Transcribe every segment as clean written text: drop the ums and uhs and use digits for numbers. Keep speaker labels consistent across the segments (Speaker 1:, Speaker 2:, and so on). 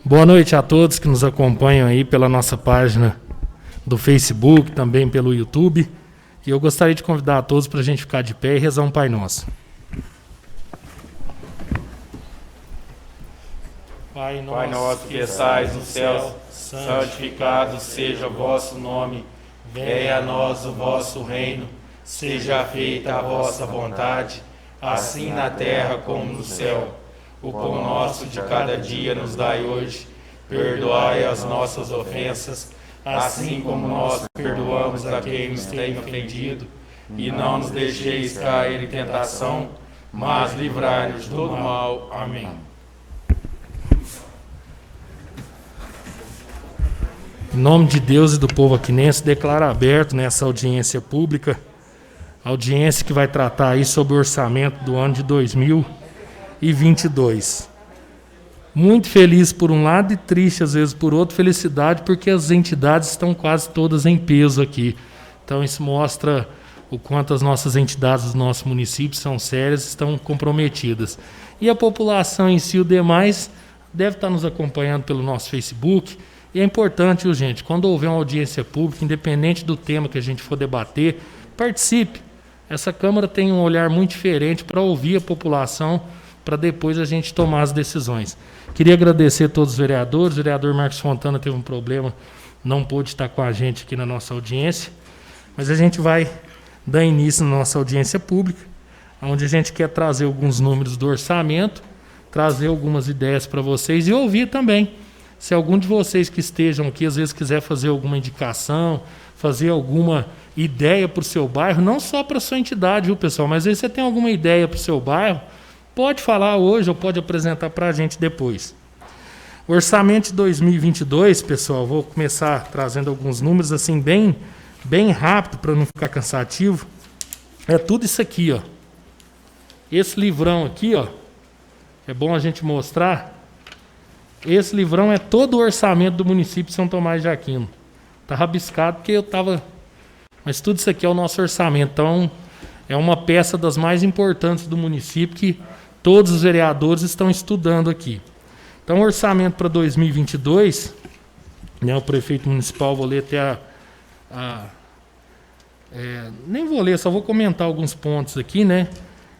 Speaker 1: Boa noite a todos que nos acompanham aí pela nossa página do Facebook, também pelo YouTube. E eu gostaria de convidar a todos para a gente ficar de pé e rezar um Pai Nosso.
Speaker 2: Pai nosso que estais no céu, santificado seja o vosso nome. Venha a nós o vosso reino. Seja feita a vossa vontade, assim na terra como no céu. O pão nosso de cada dia nos dai hoje. Perdoai as nossas ofensas, assim como nós perdoamos a quem nos tem ofendido. E não nos deixeis cair em tentação, mas livrai-nos do mal. Amém.
Speaker 1: Em nome de Deus e do povo aquinense, declaro aberto nessa audiência pública, audiência que vai tratar aí sobre o orçamento do ano de 2022. Muito feliz por um lado e triste às vezes por outro, felicidade porque as entidades estão quase todas em peso aqui. Então isso mostra o quanto as nossas entidades do nosso município são sérias, estão comprometidas. E a população em si, o demais, deve estar nos acompanhando pelo nosso Facebook. E é importante, gente, quando houver uma audiência pública, independente do tema que a gente for debater, participe. Essa Câmara tem um olhar muito diferente para ouvir a população, para depois a gente tomar as decisões. Queria agradecer a todos os vereadores. O vereador Marcos Fontana teve um problema, não pôde estar com a gente aqui na nossa audiência, mas a gente vai dar início na nossa audiência pública, onde a gente quer trazer alguns números do orçamento, trazer algumas ideias para vocês e ouvir também. Se algum de vocês que estejam aqui, às vezes quiser fazer alguma indicação, fazer alguma ideia para o seu bairro, não só para a sua entidade, viu, pessoal? Mas aí você tem alguma ideia para o seu bairro, pode falar hoje ou pode apresentar para a gente depois. O orçamento de 2022, pessoal, vou começar trazendo alguns números assim bem rápido para não ficar cansativo. É tudo isso aqui, ó. Esse livrão aqui, ó, é bom a gente mostrar. Esse livrão é todo o orçamento do município de São Tomás de Aquino. Está rabiscado porque eu estava... Mas tudo isso aqui é o nosso orçamento. Então, é uma peça das mais importantes do município que todos os vereadores estão estudando aqui. Então, o orçamento para 2022, né, o prefeito municipal, vou ler até nem vou ler, só vou comentar alguns pontos aqui, né?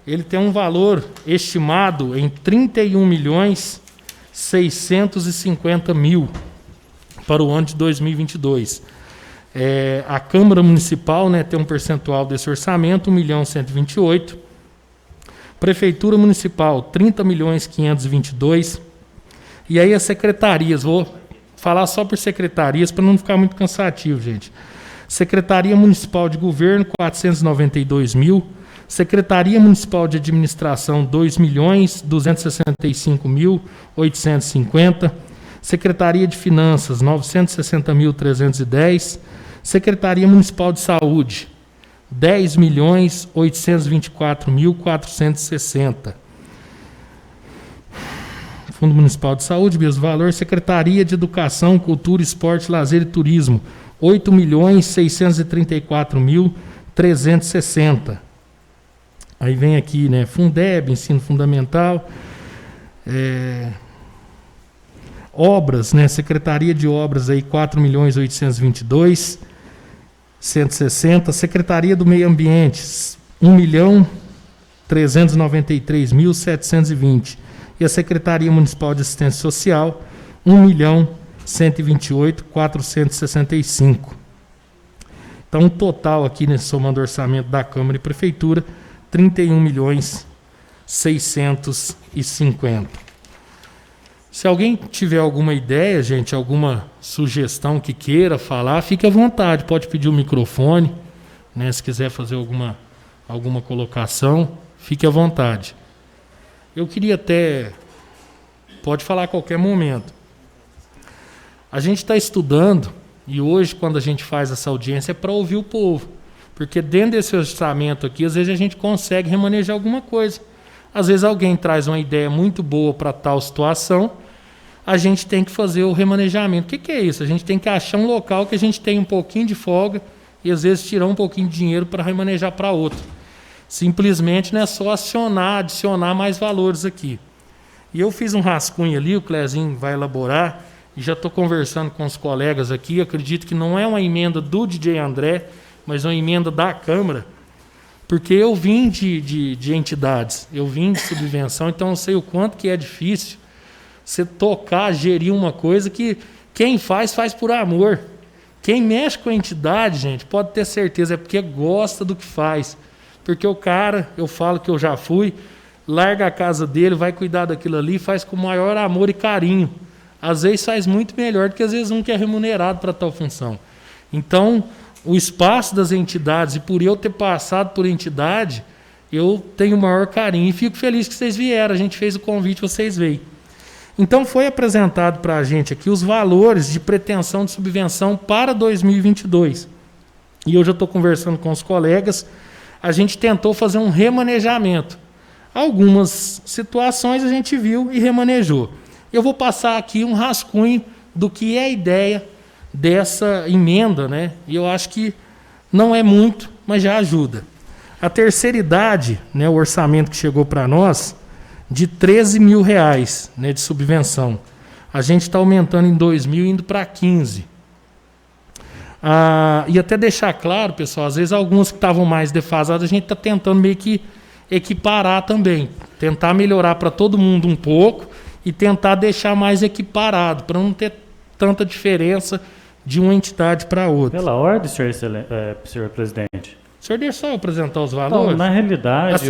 Speaker 1: Ele tem um valor estimado em 31.650.000 para o ano de 2022. A Câmara Municipal, né, tem um percentual desse orçamento, 1.128.000. Prefeitura Municipal, 30.522.000. E aí as secretarias, vou falar só por secretarias para não ficar muito cansativo, gente. Secretaria Municipal de Governo, 492.000. Secretaria Municipal de Administração, 2.265.850. Secretaria de Finanças, 960.310. Secretaria Municipal de Saúde, 10.824.460. Fundo Municipal de Saúde, mesmo valor. Secretaria de Educação, Cultura, Esporte, Lazer e Turismo, 8.634.360. Aí vem aqui, né? Fundeb, Ensino Fundamental. Obras, né? Secretaria de Obras, aí 4.822.160. Secretaria do Meio Ambiente, 1.393.720. E a Secretaria Municipal de Assistência Social, 1.128.465. Então, o total aqui, nesse somando orçamento da Câmara e Prefeitura, 31.650.000. Se alguém tiver alguma ideia, gente, alguma sugestão que queira falar, fique à vontade, pode pedir o microfone, né? Se quiser fazer alguma colocação, fique à vontade. Eu queria até... Pode falar a qualquer momento. A gente está estudando, e hoje, quando a gente faz essa audiência, é para ouvir o povo. Porque dentro desse orçamento aqui, às vezes a gente consegue remanejar alguma coisa. Às vezes alguém traz uma ideia muito boa para tal situação, a gente tem que fazer o remanejamento. O que é isso? A gente tem que achar um local que a gente tem um pouquinho de folga e às vezes tirar um pouquinho de dinheiro para remanejar para outro. Simplesmente não é só adicionar mais valores aqui. E eu fiz um rascunho ali, o Clezinho vai elaborar, e já estou conversando com os colegas aqui, acredito que não é uma emenda do DJ André, mas uma emenda da Câmara, porque eu vim de entidades, eu vim de subvenção, então eu sei o quanto que é difícil você tocar, gerir uma coisa que quem faz por amor. Quem mexe com a entidade, gente, pode ter certeza, é porque gosta do que faz. Porque o cara, eu falo que eu já fui, larga a casa dele, vai cuidar daquilo ali, faz com o maior amor e carinho. Às vezes faz muito melhor do que às vezes um que é remunerado para tal função. Então, o espaço das entidades, e por eu ter passado por entidade, eu tenho o maior carinho. E fico feliz que vocês vieram, a gente fez o convite, vocês veio. Então, foi apresentado para a gente aqui os valores de pretensão de subvenção para 2022. E eu já estou conversando com os colegas, a gente tentou fazer um remanejamento. Algumas situações a gente viu e remanejou. Eu vou passar aqui um rascunho do que é a ideia dessa emenda, né? E eu acho que não é muito, mas já ajuda. A terceira idade, né, o orçamento que chegou para nós, de R$13 mil, né, de subvenção. A gente está aumentando em 2000, indo para 15. E até deixar claro, pessoal, às vezes alguns que estavam mais defasados, a gente está tentando meio que equiparar também. Tentar melhorar para todo mundo um pouco e tentar deixar mais equiparado, para não ter tanta diferença de uma entidade para outra.
Speaker 3: Pela ordem, senhor presidente.
Speaker 1: O senhor deixa eu apresentar os valores?
Speaker 3: Então, na realidade,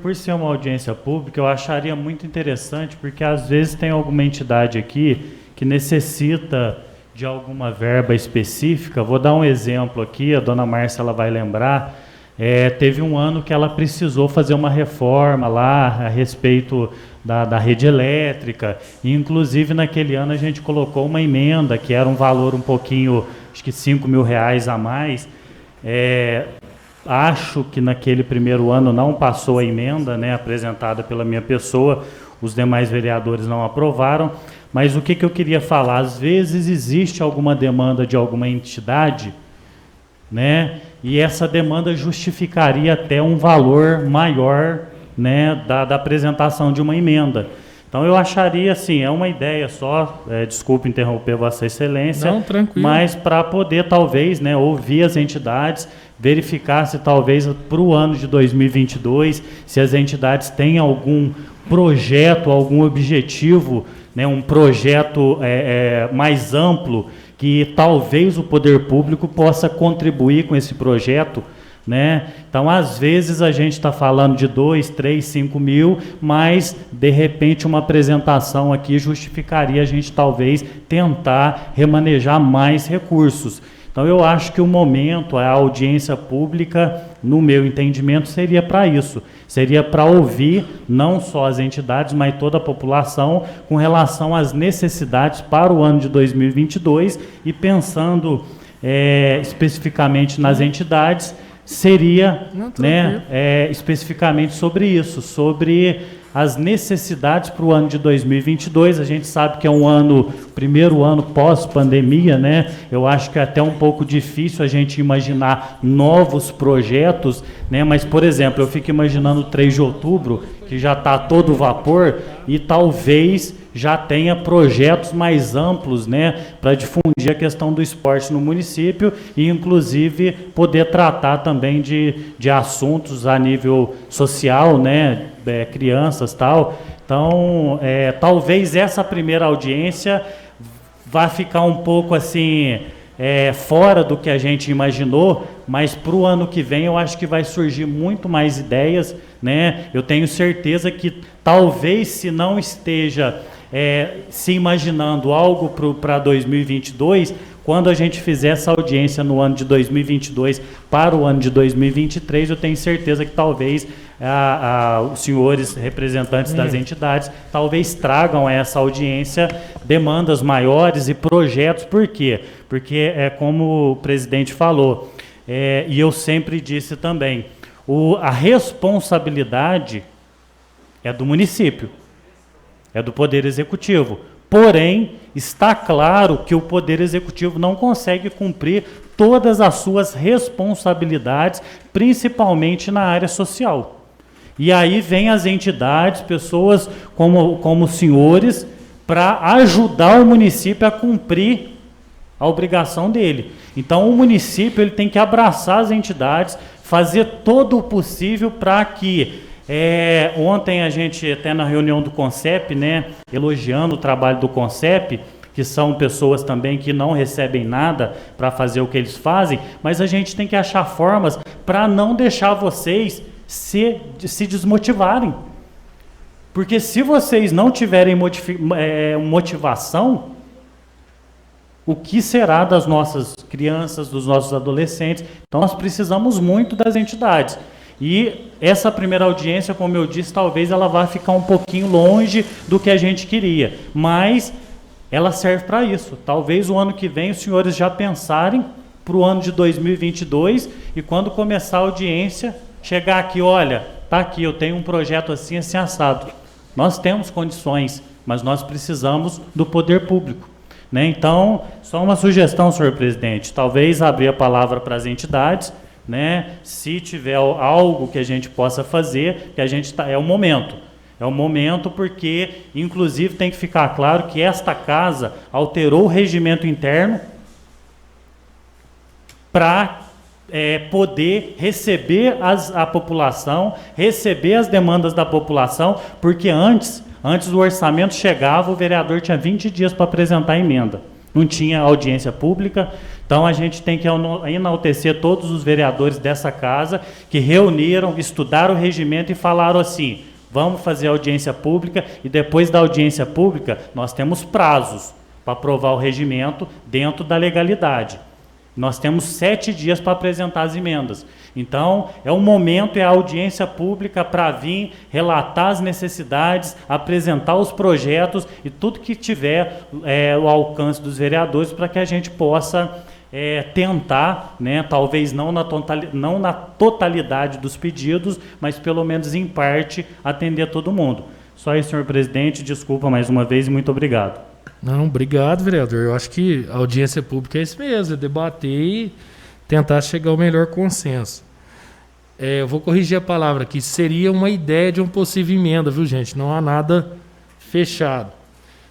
Speaker 3: por ser uma audiência pública, eu acharia muito interessante, porque às vezes tem alguma entidade aqui que necessita de alguma verba específica. Vou dar um exemplo aqui, a dona Márcia ela vai lembrar. Teve um ano que ela precisou fazer uma reforma lá a respeito da rede elétrica, e inclusive naquele ano a gente colocou uma emenda que era um valor um pouquinho, acho que R$5 mil a mais. Acho que naquele primeiro ano não passou a emenda, né, apresentada pela minha pessoa, os demais vereadores não aprovaram, mas o que eu queria falar, às vezes existe alguma demanda de alguma entidade, né, e essa demanda justificaria até um valor maior, né, da apresentação de uma emenda. Então eu acharia assim, é uma ideia só, desculpe interromper Vossa Excelência,
Speaker 1: não, tranquilo,
Speaker 3: mas para poder talvez, né, ouvir as entidades, verificar se talvez para o ano de 2022, se as entidades têm algum projeto, algum objetivo, né, um projeto mais amplo, que talvez o poder público possa contribuir com esse projeto, né? Então, às vezes a gente está falando de 2, 3, 5 mil, mas de repente uma apresentação aqui justificaria a gente talvez tentar remanejar mais recursos. Então, eu acho que o momento, a audiência pública, no meu entendimento, seria para isso. Seria para ouvir não só as entidades, mas toda a população com relação às necessidades para o ano de 2022 e pensando especificamente nas entidades, seria, né, especificamente sobre isso, sobre as necessidades para o ano de 2022. A gente sabe que é um ano, primeiro ano pós-pandemia, né? Eu acho que é até um pouco difícil a gente imaginar novos projetos, né? Mas, por exemplo, eu fico imaginando o 3 de outubro, que já está a todo vapor, e talvez já tenha projetos mais amplos, né, para difundir a questão do esporte no município e, inclusive, poder tratar também de assuntos a nível social, né, crianças e tal. Então, talvez essa primeira audiência vá ficar um pouco assim, fora do que a gente imaginou, mas para o ano que vem eu acho que vai surgir muito mais ideias, né? Eu tenho certeza que talvez, se não esteja se imaginando algo para 2022, quando a gente fizer essa audiência no ano de 2022 para o ano de 2023, eu tenho certeza que talvez os senhores representantes das entidades talvez tragam a essa audiência demandas maiores e projetos. Por quê? Porque como o presidente falou, e eu sempre disse também, a responsabilidade é do município, é do Poder Executivo. Porém, está claro que o Poder Executivo não consegue cumprir todas as suas responsabilidades, principalmente na área social. E aí vem as entidades, pessoas como senhores, para ajudar o município a cumprir a obrigação dele. Então o município ele tem que abraçar as entidades, fazer todo o possível para que ontem a gente até na reunião do CONCEP, né, elogiando o trabalho do CONCEP, que são pessoas também que não recebem nada para fazer o que eles fazem, mas a gente tem que achar formas para não deixar vocês se desmotivarem. Porque se vocês não tiverem motivação, o que será das nossas crianças, dos nossos adolescentes? Então nós precisamos muito das entidades. E essa primeira audiência, como eu disse, talvez ela vá ficar um pouquinho longe do que a gente queria, mas ela serve para isso. Talvez o ano que vem os senhores já pensarem para o ano de 2022 e quando começar a audiência, chegar aqui, olha, tá aqui, eu tenho um projeto assim, assim assado. Nós temos condições, mas nós precisamos do poder público, né? Então, só uma sugestão, senhor presidente, talvez abrir a palavra para as entidades, né? Se tiver algo que a gente possa fazer, que a gente é o momento. É o momento porque, inclusive, tem que ficar claro que esta casa alterou o regimento interno para poder receber a população, receber as demandas da população, porque antes o orçamento chegava, o vereador tinha 20 dias para apresentar a emenda. Não tinha audiência pública, então a gente tem que enaltecer todos os vereadores dessa casa que reuniram, estudaram o regimento e falaram assim, vamos fazer audiência pública e depois da audiência pública nós temos prazos para aprovar o regimento dentro da legalidade. Nós temos 7 dias para apresentar as emendas. Então, é o momento, é a audiência pública para vir, relatar as necessidades, apresentar os projetos e tudo que tiver o alcance dos vereadores para que a gente possa tentar, né, talvez não na totalidade dos pedidos, mas pelo menos em parte atender todo mundo. Só isso, senhor presidente, desculpa mais uma vez e muito obrigado.
Speaker 1: Não, obrigado, vereador. Eu acho que a audiência pública é isso mesmo, é debater e tentar chegar ao melhor consenso. Eu vou corrigir a palavra aqui, seria uma ideia de uma possível emenda, viu, gente? Não há nada fechado.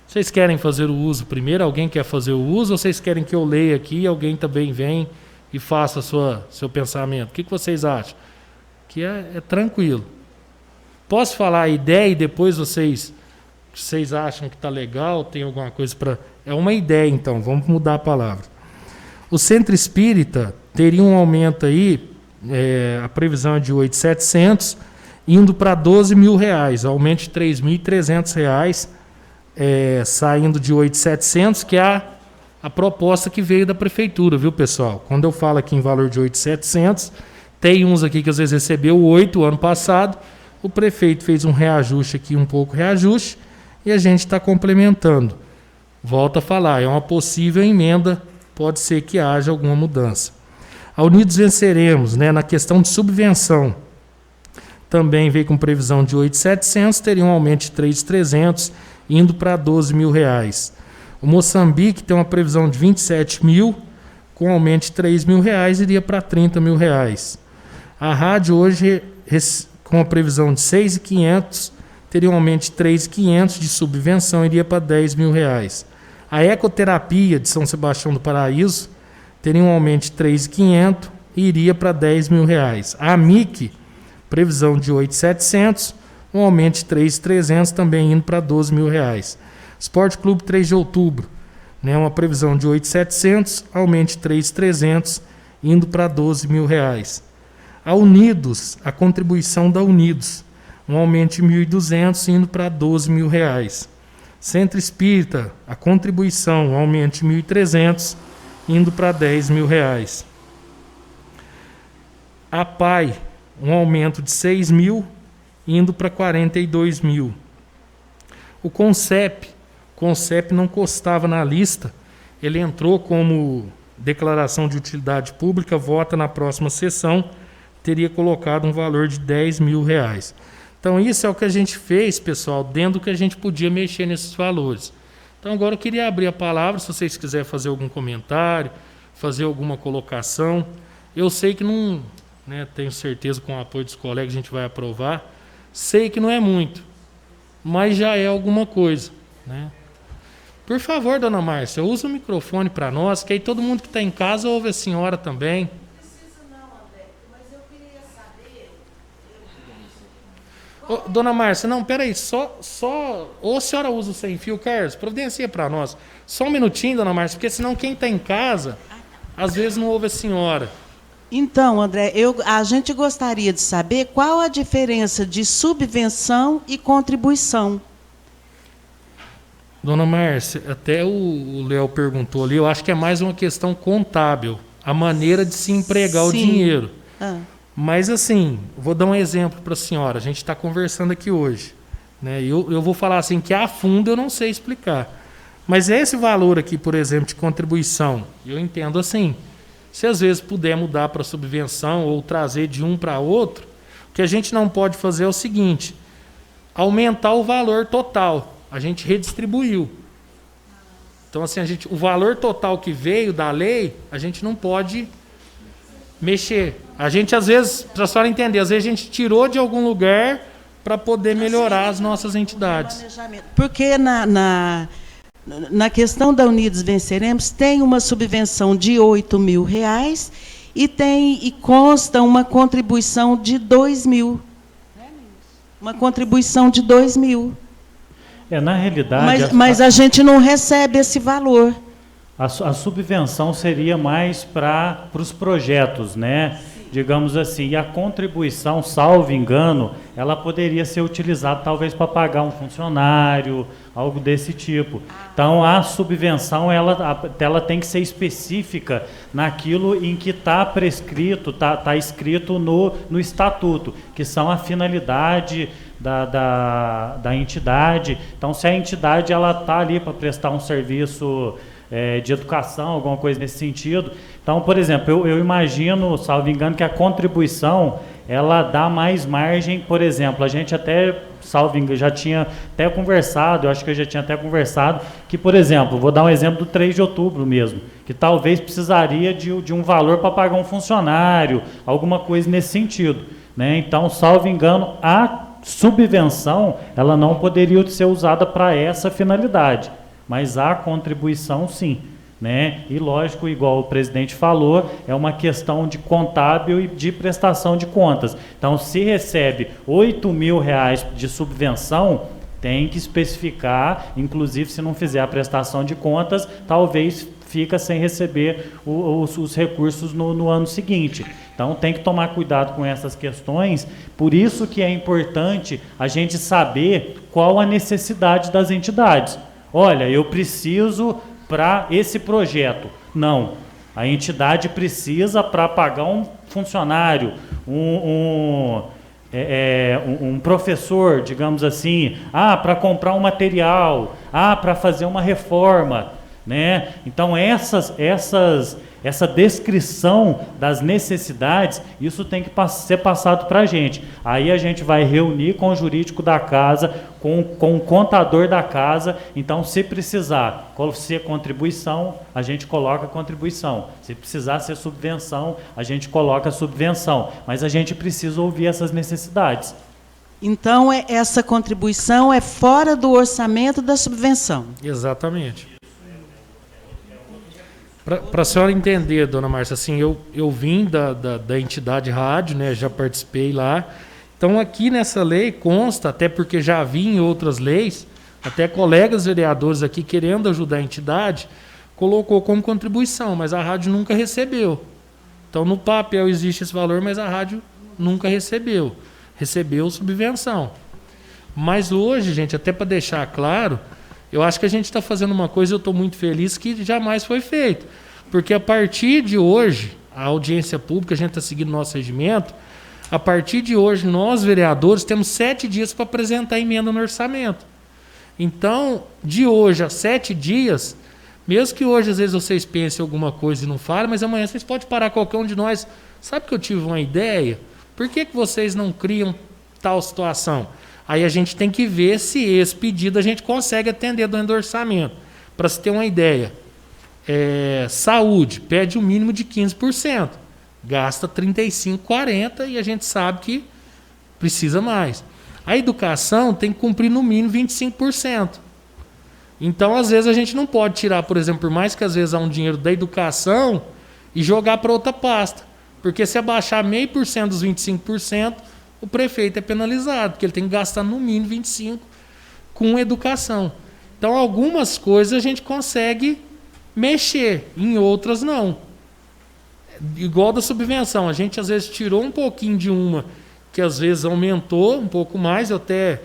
Speaker 1: Vocês querem fazer o uso primeiro? Alguém quer fazer o uso? Ou vocês querem que eu leia aqui e alguém também vem e faça seu pensamento? O que vocês acham? Que é tranquilo. Posso falar a ideia e depois vocês acham que está legal, tem alguma coisa para... É uma ideia, então, vamos mudar a palavra. O Centro Espírita teria um aumento aí, a previsão é de 8.700, indo para R$12.000, aumento de R$3.300, saindo de 8.700, que é a proposta que veio da Prefeitura, viu, pessoal? Quando eu falo aqui em valor de 8.700, tem uns aqui que às vezes recebeu 8 ano passado, o prefeito fez um reajuste aqui, um pouco reajuste, e a gente está complementando. Volto a falar, é uma possível emenda, pode ser que haja alguma mudança. A Unidos Venceremos, né, na questão de subvenção, também veio com previsão de 8.700, teria um aumento de 3.300, indo para R$12.000. O Moçambique tem uma previsão de 27.000, com aumento de R$3.000, iria para R$30.000. A rádio hoje, com a previsão de 6.500, teria um aumento de 3.500 de subvenção, iria para R$10.000. A Ecoterapia de São Sebastião do Paraíso teria um aumento de 3.500 e iria para R$10.000. A AMIC, previsão de 8.700, um aumento de 3.300, também indo para R$12.000. Esporte Clube 3 de Outubro, né, uma previsão de 8.700, aumento de 3.300, indo para R$12.000. A Unidos, a contribuição da Unidos, um aumento de 1.200, indo para R$12.000. Centro Espírita, a contribuição, um aumento de 1.300, indo para R$10.000. A PAI, um aumento de 6.000, indo para 42.000. O CONCEP não constava na lista, ele entrou como declaração de utilidade pública, vota na próxima sessão, teria colocado um valor de R$10.000. Então isso é o que a gente fez, pessoal, dentro do que a gente podia mexer nesses valores. Então agora eu queria abrir a palavra, se vocês quiserem fazer algum comentário, fazer alguma colocação. Eu sei que não, né, tenho certeza com o apoio dos colegas a gente vai aprovar, Sei que não é muito, mas já é alguma coisa, né? Por favor, dona Márcia, usa o microfone para nós, que aí todo mundo que está em casa ouve a senhora também. Ô, dona Márcia, não, peraí, ou a senhora usa o sem fio, Carlos, providencia para nós. Só um minutinho, dona Márcia, porque senão quem está em casa, às vezes não ouve a senhora.
Speaker 4: Então, André, a gente gostaria de saber qual a diferença de subvenção e contribuição.
Speaker 1: Dona Márcia, até o Léo perguntou ali, eu acho que é mais uma questão contábil, a maneira de se empregar o dinheiro. Mas assim, vou dar um exemplo para a senhora, a gente está conversando aqui hoje, né? Eu vou falar assim, que a fundo eu não sei explicar, mas esse valor aqui, por exemplo, de contribuição, eu entendo assim, se às vezes puder mudar para subvenção ou trazer de um para outro, o que a gente não pode fazer é o seguinte, aumentar o valor total, a gente redistribuiu. Então assim, o valor total que veio da lei, a gente não pode mexer. A gente, às vezes, para a senhora entender, às vezes a gente tirou de algum lugar para poder melhorar as nossas entidades.
Speaker 4: Porque na questão da Unidos Venceremos, tem uma subvenção de R$8.000 e consta uma contribuição de R$2.000. Uma contribuição de R$2.000.
Speaker 3: Na realidade...
Speaker 4: Mas a gente não recebe esse valor.
Speaker 3: A subvenção seria mais para os projetos, né? Digamos assim, e a contribuição, salvo engano, ela poderia ser utilizada talvez para pagar um funcionário, algo desse tipo. Então, a subvenção ela tem que ser específica naquilo em que está prescrito, está escrito no estatuto, que são a finalidade da entidade. Então, se a entidade está ali para prestar um serviço de educação, alguma coisa nesse sentido. Então, por exemplo, eu imagino, salvo engano, que a contribuição, ela dá mais margem, por exemplo, a gente até, salvo engano, já tinha até conversado, eu acho que eu já tinha até conversado, que, por exemplo, vou dar um exemplo do 3 de outubro mesmo, que talvez precisaria de um valor para pagar um funcionário, alguma coisa nesse sentido, né? Então, salvo engano, a subvenção, ela não poderia ser usada para essa finalidade. Mas a contribuição, sim, né? E lógico, igual o presidente falou, é uma questão de contábil e de prestação de contas. Então, se recebe R$8.000 de subvenção, tem que especificar, inclusive se não fizer a prestação de contas, talvez fica sem receber os recursos no ano seguinte. Então, tem que tomar cuidado com essas questões, por isso que é importante a gente saber qual a necessidade das entidades. Olha, eu preciso para esse projeto. Não, a entidade precisa para pagar um funcionário, um professor, digamos assim, para comprar um material, para fazer uma reforma, né? Então, essa descrição das necessidades, isso tem que ser passado para a gente. Aí a gente vai reunir com o jurídico da casa, com o contador da casa. Então, se precisar ser contribuição, a gente coloca contribuição. Se precisar ser subvenção, a gente coloca subvenção. Mas a gente precisa ouvir essas necessidades.
Speaker 4: Então, essa contribuição é fora do orçamento da subvenção.
Speaker 1: Exatamente. Para a senhora entender, dona Márcia, assim, eu vim da entidade rádio, né, já participei lá. Então, aqui nessa lei consta, até porque já vi em outras leis, até colegas vereadores aqui querendo ajudar a entidade, colocou como contribuição, mas a rádio nunca recebeu. Então, no papel existe esse valor, mas a rádio nunca recebeu. Recebeu subvenção. Mas hoje, gente, até para deixar claro, eu acho que a gente está fazendo uma coisa, eu estou muito feliz, que jamais foi feito. Porque a partir de hoje, a audiência pública, a gente está seguindo o nosso regimento, a partir de hoje, nós, vereadores, temos 7 dias para apresentar emenda no orçamento. Então, de hoje a 7 dias, mesmo que hoje, às vezes, vocês pensem alguma coisa e não falem, mas amanhã vocês podem parar qualquer um de nós. Sabe que eu tive uma ideia? Por que vocês não criam tal situação? Aí a gente tem que ver se esse pedido a gente consegue atender dentro do orçamento. Para se ter uma ideia, saúde pede um mínimo de 15%, gasta 35%, 40% e a gente sabe que precisa mais. A educação tem que cumprir no mínimo 25%. Então, às vezes, a gente não pode tirar, por exemplo, por mais que às vezes há um dinheiro da educação e jogar para outra pasta. Porque se abaixar 0,5% dos 25%, o prefeito é penalizado, porque ele tem que gastar no mínimo 25% com educação. Então, algumas coisas a gente consegue mexer, em outras não. Igual da subvenção, a gente às vezes tirou um pouquinho de uma, que às vezes aumentou um pouco mais. Eu até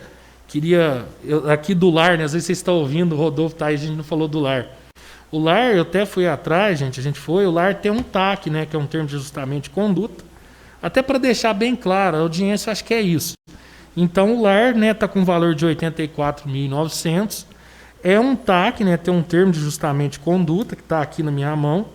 Speaker 1: queria, aqui do lar, né? Às vezes vocês estão ouvindo, o Rodolfo tá aí, a gente não falou do lar. O lar, eu até fui atrás, gente, o lar tem um TAC, né? Que é um termo de ajustamento de conduta, até para deixar bem claro, a audiência acho que é isso. Então o lar, né, tá com um valor de 84.900, é um TAC, né? Tem um termo de ajustamento de conduta, que está aqui na minha mão,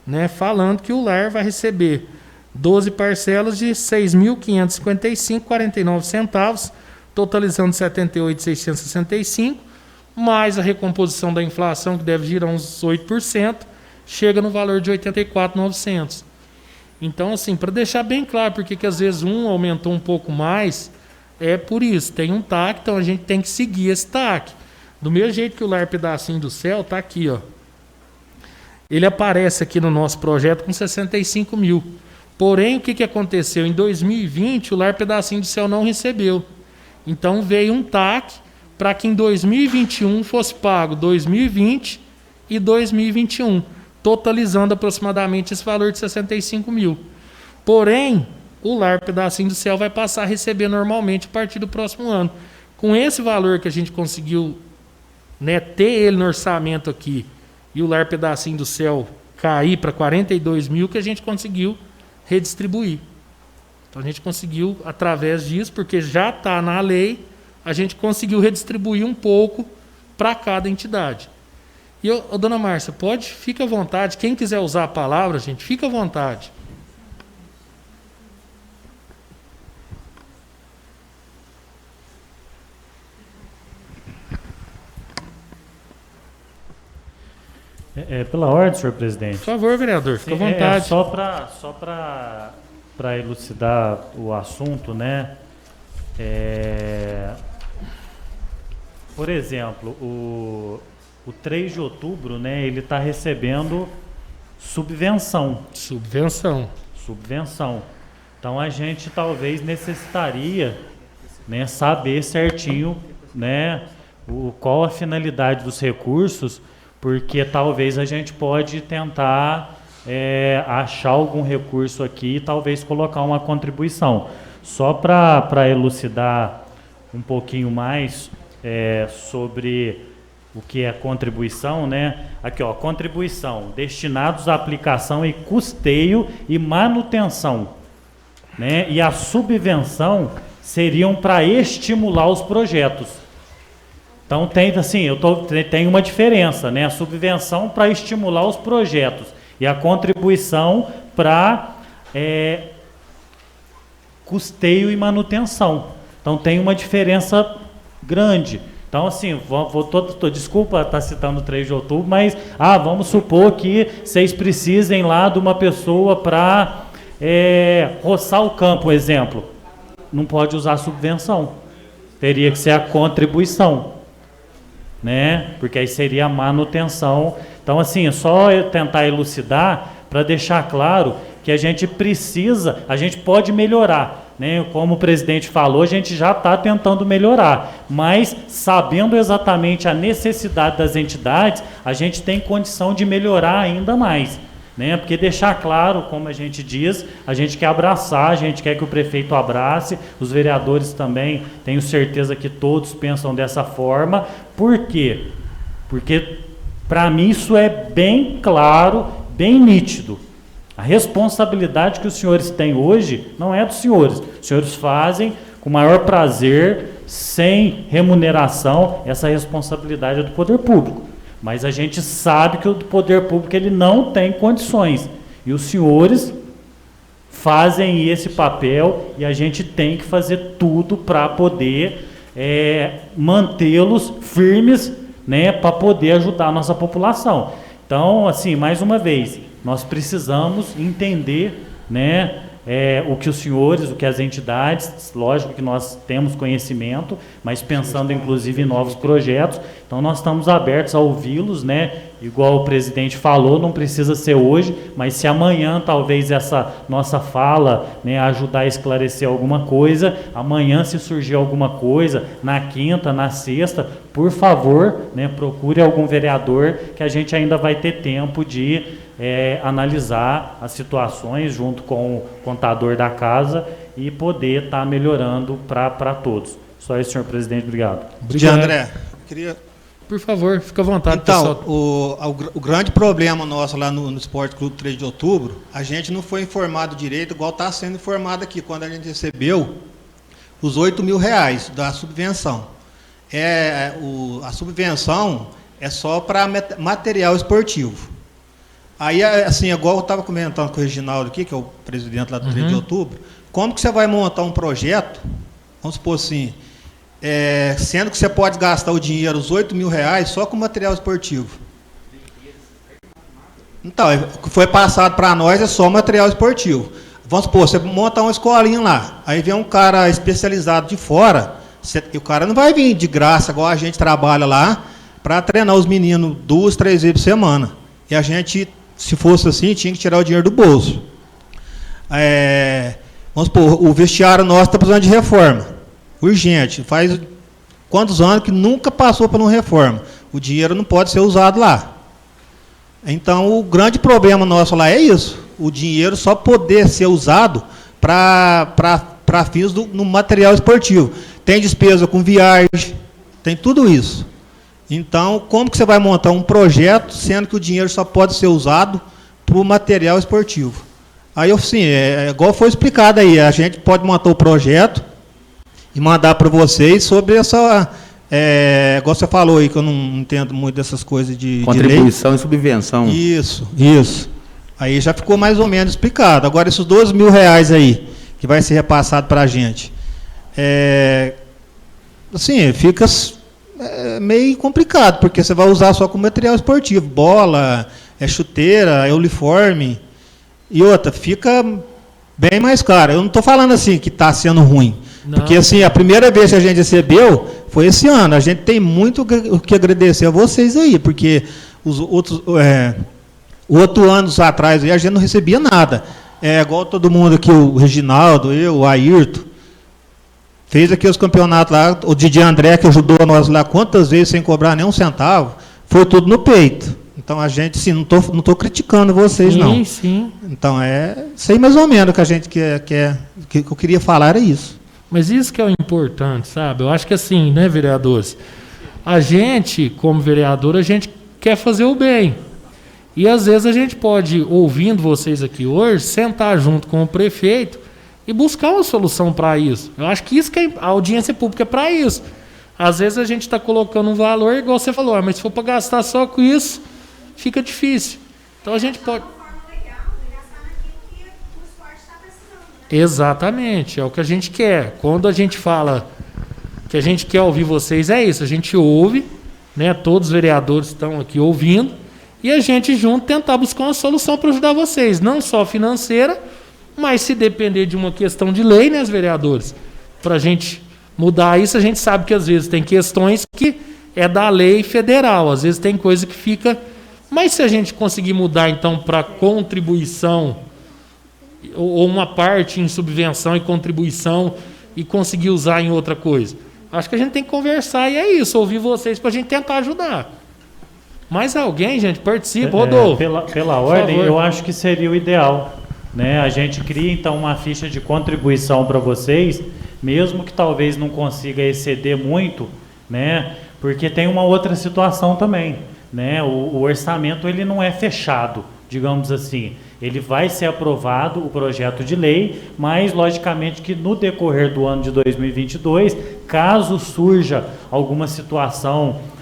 Speaker 1: né, falando que o lar vai receber 12 parcelas de R$ 6.555,49, totalizando R$ 78.665, mais a recomposição da inflação, que deve girar uns 8%, chega no valor de R$ 84.900. Então, assim, para deixar bem claro, porque que às vezes um aumentou um pouco mais, é por isso, tem um TAC, então a gente tem que seguir esse TAC. Do mesmo jeito que o lar Pedacinho do Céu está aqui, ó. Ele aparece aqui no nosso projeto com 65 mil. Porém, o que aconteceu? Em 2020, o lar Pedacinho do Céu não recebeu. Então, veio um TAC para que em 2021 fosse pago 2020 e 2021, totalizando aproximadamente esse valor de 65 mil. Porém, o lar Pedacinho do Céu vai passar a receber normalmente a partir do próximo ano. Com esse valor que a gente conseguiu, né, ter ele no orçamento aqui, e o lar Pedacinho do Céu cair para 42 mil, que a gente conseguiu redistribuir. Então a gente conseguiu, através disso, porque já está na lei, a gente conseguiu redistribuir um pouco para cada entidade. E, dona Márcia, fica à vontade, quem quiser usar a palavra, gente, fica à vontade.
Speaker 3: Pela ordem, senhor presidente.
Speaker 1: Por favor, vereador, fica à vontade.
Speaker 3: Só para elucidar o assunto, né? Por exemplo, o 3 de outubro, né, ele está recebendo subvenção.
Speaker 1: Subvenção.
Speaker 3: Então a gente talvez necessitaria, né, saber certinho, né, qual a finalidade dos recursos, porque talvez a gente pode tentar achar algum recurso aqui e talvez colocar uma contribuição. Só para elucidar um pouquinho mais sobre o que é contribuição, né? Aqui, ó, contribuição, destinados à aplicação e custeio e manutenção, né? E a subvenção seriam para estimular os projetos. Então tem assim, tem uma diferença, né? A subvenção para estimular os projetos e a contribuição para custeio e manutenção. Então tem uma diferença grande. Então assim, desculpa estar citando o 3 de outubro, mas vamos supor que vocês precisem lá de uma pessoa para roçar o campo, exemplo. Não pode usar subvenção. Teria que ser a contribuição, né? Porque aí seria a manutenção. Então assim, é só eu tentar elucidar para deixar claro que a gente pode melhorar, né? Como o presidente falou, a gente já está tentando melhorar, mas sabendo exatamente a necessidade das entidades, a gente tem condição de melhorar ainda mais, né? Porque deixar claro, como a gente diz, a gente quer abraçar, a gente quer que o prefeito abrace, os vereadores também, tenho certeza que todos pensam dessa forma. Por quê? Porque para mim isso é bem claro, bem nítido. A responsabilidade que os senhores têm hoje não é dos senhores. Os senhores fazem com o maior prazer, sem remuneração, essa responsabilidade é do poder público. Mas a gente sabe que o poder público ele não tem condições. E os senhores fazem esse papel e a gente tem que fazer tudo para poder mantê-los firmes, né, para poder ajudar a nossa população. Então, assim, mais uma vez, nós precisamos entender, né, o que os senhores, o que as entidades, lógico que nós temos conhecimento, mas pensando inclusive em novos projetos, então nós estamos abertos a ouvi-los, né? Igual o presidente falou, não precisa ser hoje, mas se amanhã talvez essa nossa fala, né, ajudar a esclarecer alguma coisa, amanhã se surgir alguma coisa, na quinta, na sexta, por favor, né, procure algum vereador que a gente ainda vai ter tempo de analisar as situações junto com o contador da casa e poder estar melhorando para todos. Só isso, senhor presidente. Obrigado.
Speaker 1: Obrigado.
Speaker 5: André, queria...
Speaker 1: Por favor, fica à vontade,
Speaker 5: então,
Speaker 1: pessoal.
Speaker 5: o grande problema nosso lá no Esporte Clube 3 de Outubro, a gente não foi informado direito, igual está sendo informado aqui, quando a gente recebeu os R$ 8.000 da subvenção. A subvenção é só para material esportivo. Aí, assim, igual eu estava comentando com o Reginaldo aqui, que é o presidente lá do 3 de Outubro, como que você vai montar um projeto, vamos supor assim, sendo que você pode gastar o dinheiro, os R$ 8.000, só com material esportivo. Então, o que foi passado para nós é só material esportivo. Vamos supor, você monta uma escolinha lá, aí vem um cara especializado de fora, e o cara não vai vir de graça, igual a gente trabalha lá, para treinar os meninos 2, 3 vezes por semana. E a gente, se fosse assim, tinha que tirar o dinheiro do bolso. Vamos supor, o vestiário nosso está precisando de reforma. Urgente. Faz quantos anos que nunca passou por uma reforma. O dinheiro não pode ser usado lá. Então, o grande problema nosso lá é isso. O dinheiro só poder ser usado para fins no material esportivo. Tem despesa com viagem, tem tudo isso. Então, como que você vai montar um projeto, sendo que o dinheiro só pode ser usado para o material esportivo? Aí, assim, igual foi explicado aí, a gente pode montar o projeto e mandar para vocês sobre essa... igual você falou aí, que eu não entendo muito dessas coisas de
Speaker 6: contribuição e subvenção.
Speaker 5: Isso. Aí já ficou mais ou menos explicado. Agora, esses R$ 12.000 aí, que vai ser repassado para a gente, assim, fica meio complicado, porque você vai usar só com material esportivo, bola, chuteira, uniforme, e outra, fica bem mais caro. Eu não estou falando assim que está sendo ruim, não. Porque assim, a primeira vez que a gente recebeu foi esse ano. A gente tem muito o que agradecer a vocês aí, porque os outros 8 anos atrás aí, a gente não recebia nada. Igual todo mundo aqui, o Reginaldo, eu, o Ayrton, fez aqui os campeonatos lá, o Didi André, que ajudou nós lá quantas vezes sem cobrar nem um centavo, foi tudo no peito. Então a gente, sim, não tô criticando vocês,
Speaker 1: sim,
Speaker 5: não.
Speaker 1: Sim.
Speaker 5: Então sei mais ou menos que a gente que eu queria falar era isso.
Speaker 1: Mas isso que é o importante, sabe? Eu acho que assim, né, vereadores? A gente, como vereador, a gente quer fazer o bem. E às vezes a gente pode, ouvindo vocês aqui hoje, sentar junto com o prefeito e buscar uma solução para isso. Eu acho que isso que a audiência pública é para isso. Às vezes a gente está colocando um valor, igual você falou, mas se for para gastar só com isso, fica difícil. Então a gente pode... Exatamente, é o que a gente quer. Quando a gente fala que a gente quer ouvir vocês, é isso. A gente ouve, né? Todos os vereadores estão aqui ouvindo, e a gente junto tentar buscar uma solução para ajudar vocês, não só financeira, mas se depender de uma questão de lei, né, os vereadores, para a gente mudar isso, a gente sabe que às vezes tem questões que é da lei federal, às vezes tem coisa que fica... Mas se a gente conseguir mudar, então, para contribuição, ou uma parte em subvenção e contribuição, e conseguir usar em outra coisa, acho que a gente tem que conversar, e é isso, ouvir vocês para a gente tentar ajudar. Mais alguém, gente, participa, Rodolfo.
Speaker 3: Pela ordem, eu acho que seria o ideal, né? A gente cria, então, uma ficha de contribuição para vocês, mesmo que talvez não consiga exceder muito, né? Porque tem uma outra situação também, né? O orçamento, ele não é fechado, digamos assim. Ele vai ser aprovado, o projeto de lei, mas, logicamente, que no decorrer do ano de 2022, caso surja alguma situação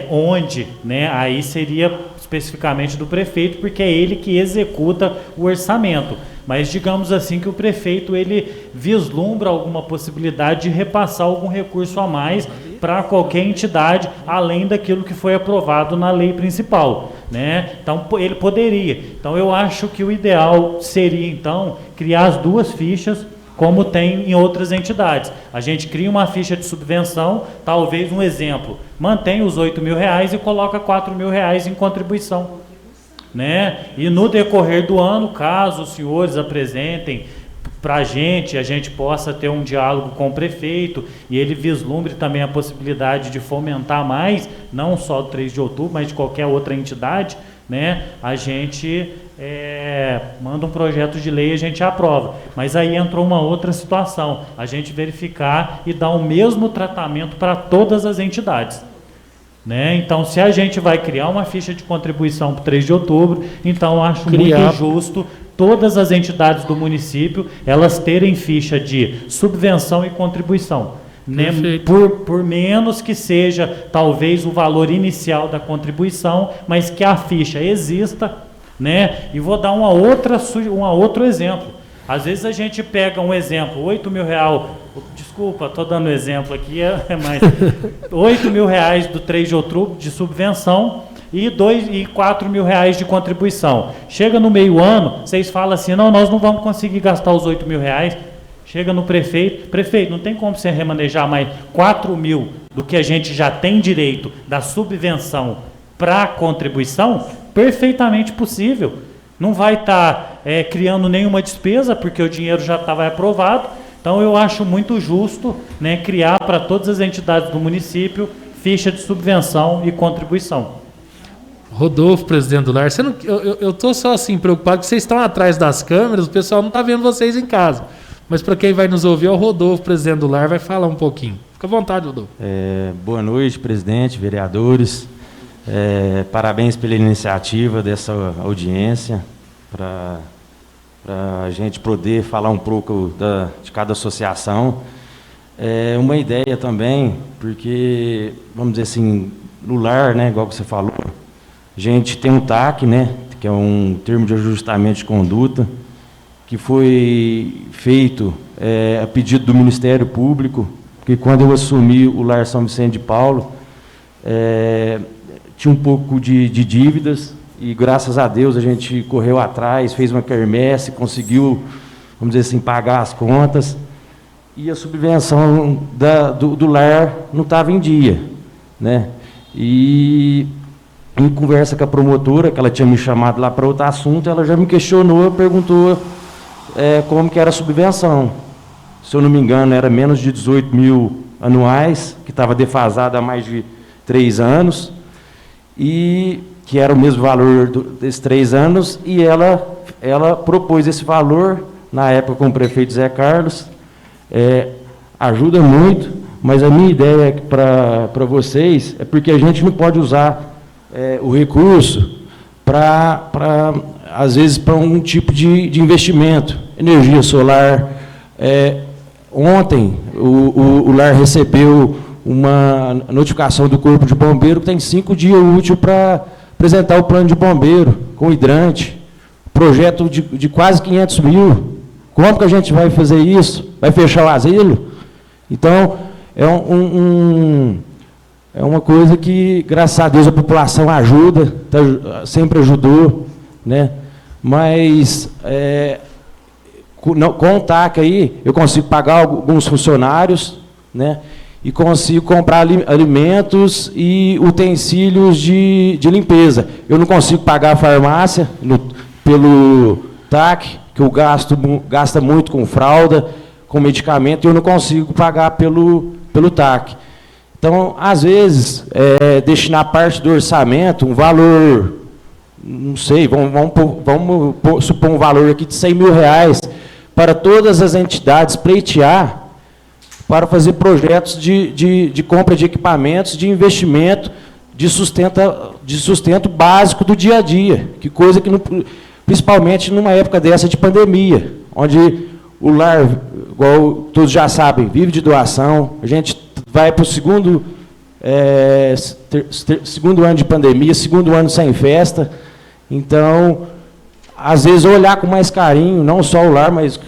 Speaker 3: onde, né, aí seria especificamente do prefeito, porque é ele que executa o orçamento. Mas digamos assim que o prefeito ele vislumbra alguma possibilidade de repassar algum recurso a mais para qualquer entidade, além daquilo que foi aprovado na lei principal, né? Então, ele poderia. Então, eu acho que o ideal seria, então, criar as duas fichas, como tem em outras entidades. A gente cria uma ficha de subvenção, talvez um exemplo, mantém os R$8.000 e coloca R$4.000 em contribuição, né? E no decorrer do ano, caso os senhores apresentem para a gente possa ter um diálogo com o prefeito e ele vislumbre também a possibilidade de fomentar mais, não só do 3 de outubro, mas de qualquer outra entidade, né? A gente manda um projeto de lei e a gente aprova. Mas aí entrou uma outra situação, a gente verificar e dar o mesmo tratamento para todas as entidades, né? Então, se a gente vai criar uma ficha de contribuição para o 3 de outubro, então eu acho muito justo todas as entidades do município, elas terem ficha de subvenção e contribuição, né? Por menos que seja talvez o valor inicial da contribuição, mas que a ficha exista, né? E vou dar um outro exemplo. Às vezes a gente pega um exemplo, R$8.000, desculpa, estou dando exemplo aqui, mais R$8.000 do 3 de outubro de subvenção, e R$4.000 de contribuição. Chega no meio ano, vocês falam assim, não, nós não vamos conseguir gastar os R$8.000. Chega no prefeito, não tem como você remanejar mais 4.000 do que a gente já tem direito da subvenção para a contribuição? Perfeitamente possível. Não vai estar criando nenhuma despesa, porque o dinheiro já estava aprovado. Então, eu acho muito justo, né, criar para todas as entidades do município ficha de subvenção e contribuição.
Speaker 1: Rodolfo, presidente do Lar, eu estou só assim preocupado que vocês estão atrás das câmeras, o pessoal não está vendo vocês em casa. Mas para quem vai nos ouvir, é o Rodolfo, presidente do Lar, vai falar um pouquinho. Fica à vontade, Rodolfo.
Speaker 7: Boa noite, presidente, vereadores. Parabéns pela iniciativa dessa audiência, para a gente poder falar um pouco de cada associação. Uma ideia também, porque, vamos dizer assim, no lar, né, igual que você falou, a gente tem um TAC, né, que é um termo de ajustamento de conduta, que foi feito a pedido do Ministério Público, porque quando eu assumi o Lar São Vicente de Paulo, tinha um pouco de dívidas, e graças a Deus a gente correu atrás, fez uma quermesse, conseguiu, vamos dizer assim, pagar as contas, e a subvenção do lar não estava em dia, né? E em conversa com a promotora, que ela tinha me chamado lá para outro assunto, ela já me questionou, perguntou como que era a subvenção. Se eu não me engano, era menos de 18.000 anuais, que estava defasada há mais de 3 anos, e que era o mesmo valor desses 3 anos, e ela propôs esse valor, na época com o prefeito Zé Carlos. Ajuda muito, mas a minha ideia para vocês é porque a gente não pode usar o recurso às vezes, para um tipo de investimento. Energia solar. Ontem, o Lar recebeu uma notificação do Corpo de Bombeiro que tem 5 dias úteis para apresentar o plano de bombeiro, com hidrante, projeto de quase 500 mil. Como que a gente vai fazer isso? Vai fechar o asilo? Então, é uma coisa que, graças a Deus, a população ajuda, sempre ajudou, né? Mas, com o TAC aí, eu consigo pagar alguns funcionários, né? E consigo comprar alimentos e utensílios de limpeza. Eu não consigo pagar a farmácia pelo TAC, que eu gasta muito com fralda, com medicamento, e eu não consigo pagar pelo TAC. Então, às vezes, destinar parte do orçamento, um valor, não sei, vamos supor um valor aqui de R$100.000, para todas as entidades pleitear, para fazer projetos de compra de equipamentos, de investimento, de sustento básico do dia a dia, que coisa que, principalmente numa época dessa de pandemia, onde o lar, igual todos já sabem, vive de doação, a gente vai para o segundo ano de pandemia, segundo ano sem festa. Então, às vezes, olhar com mais carinho, não só o lar, mas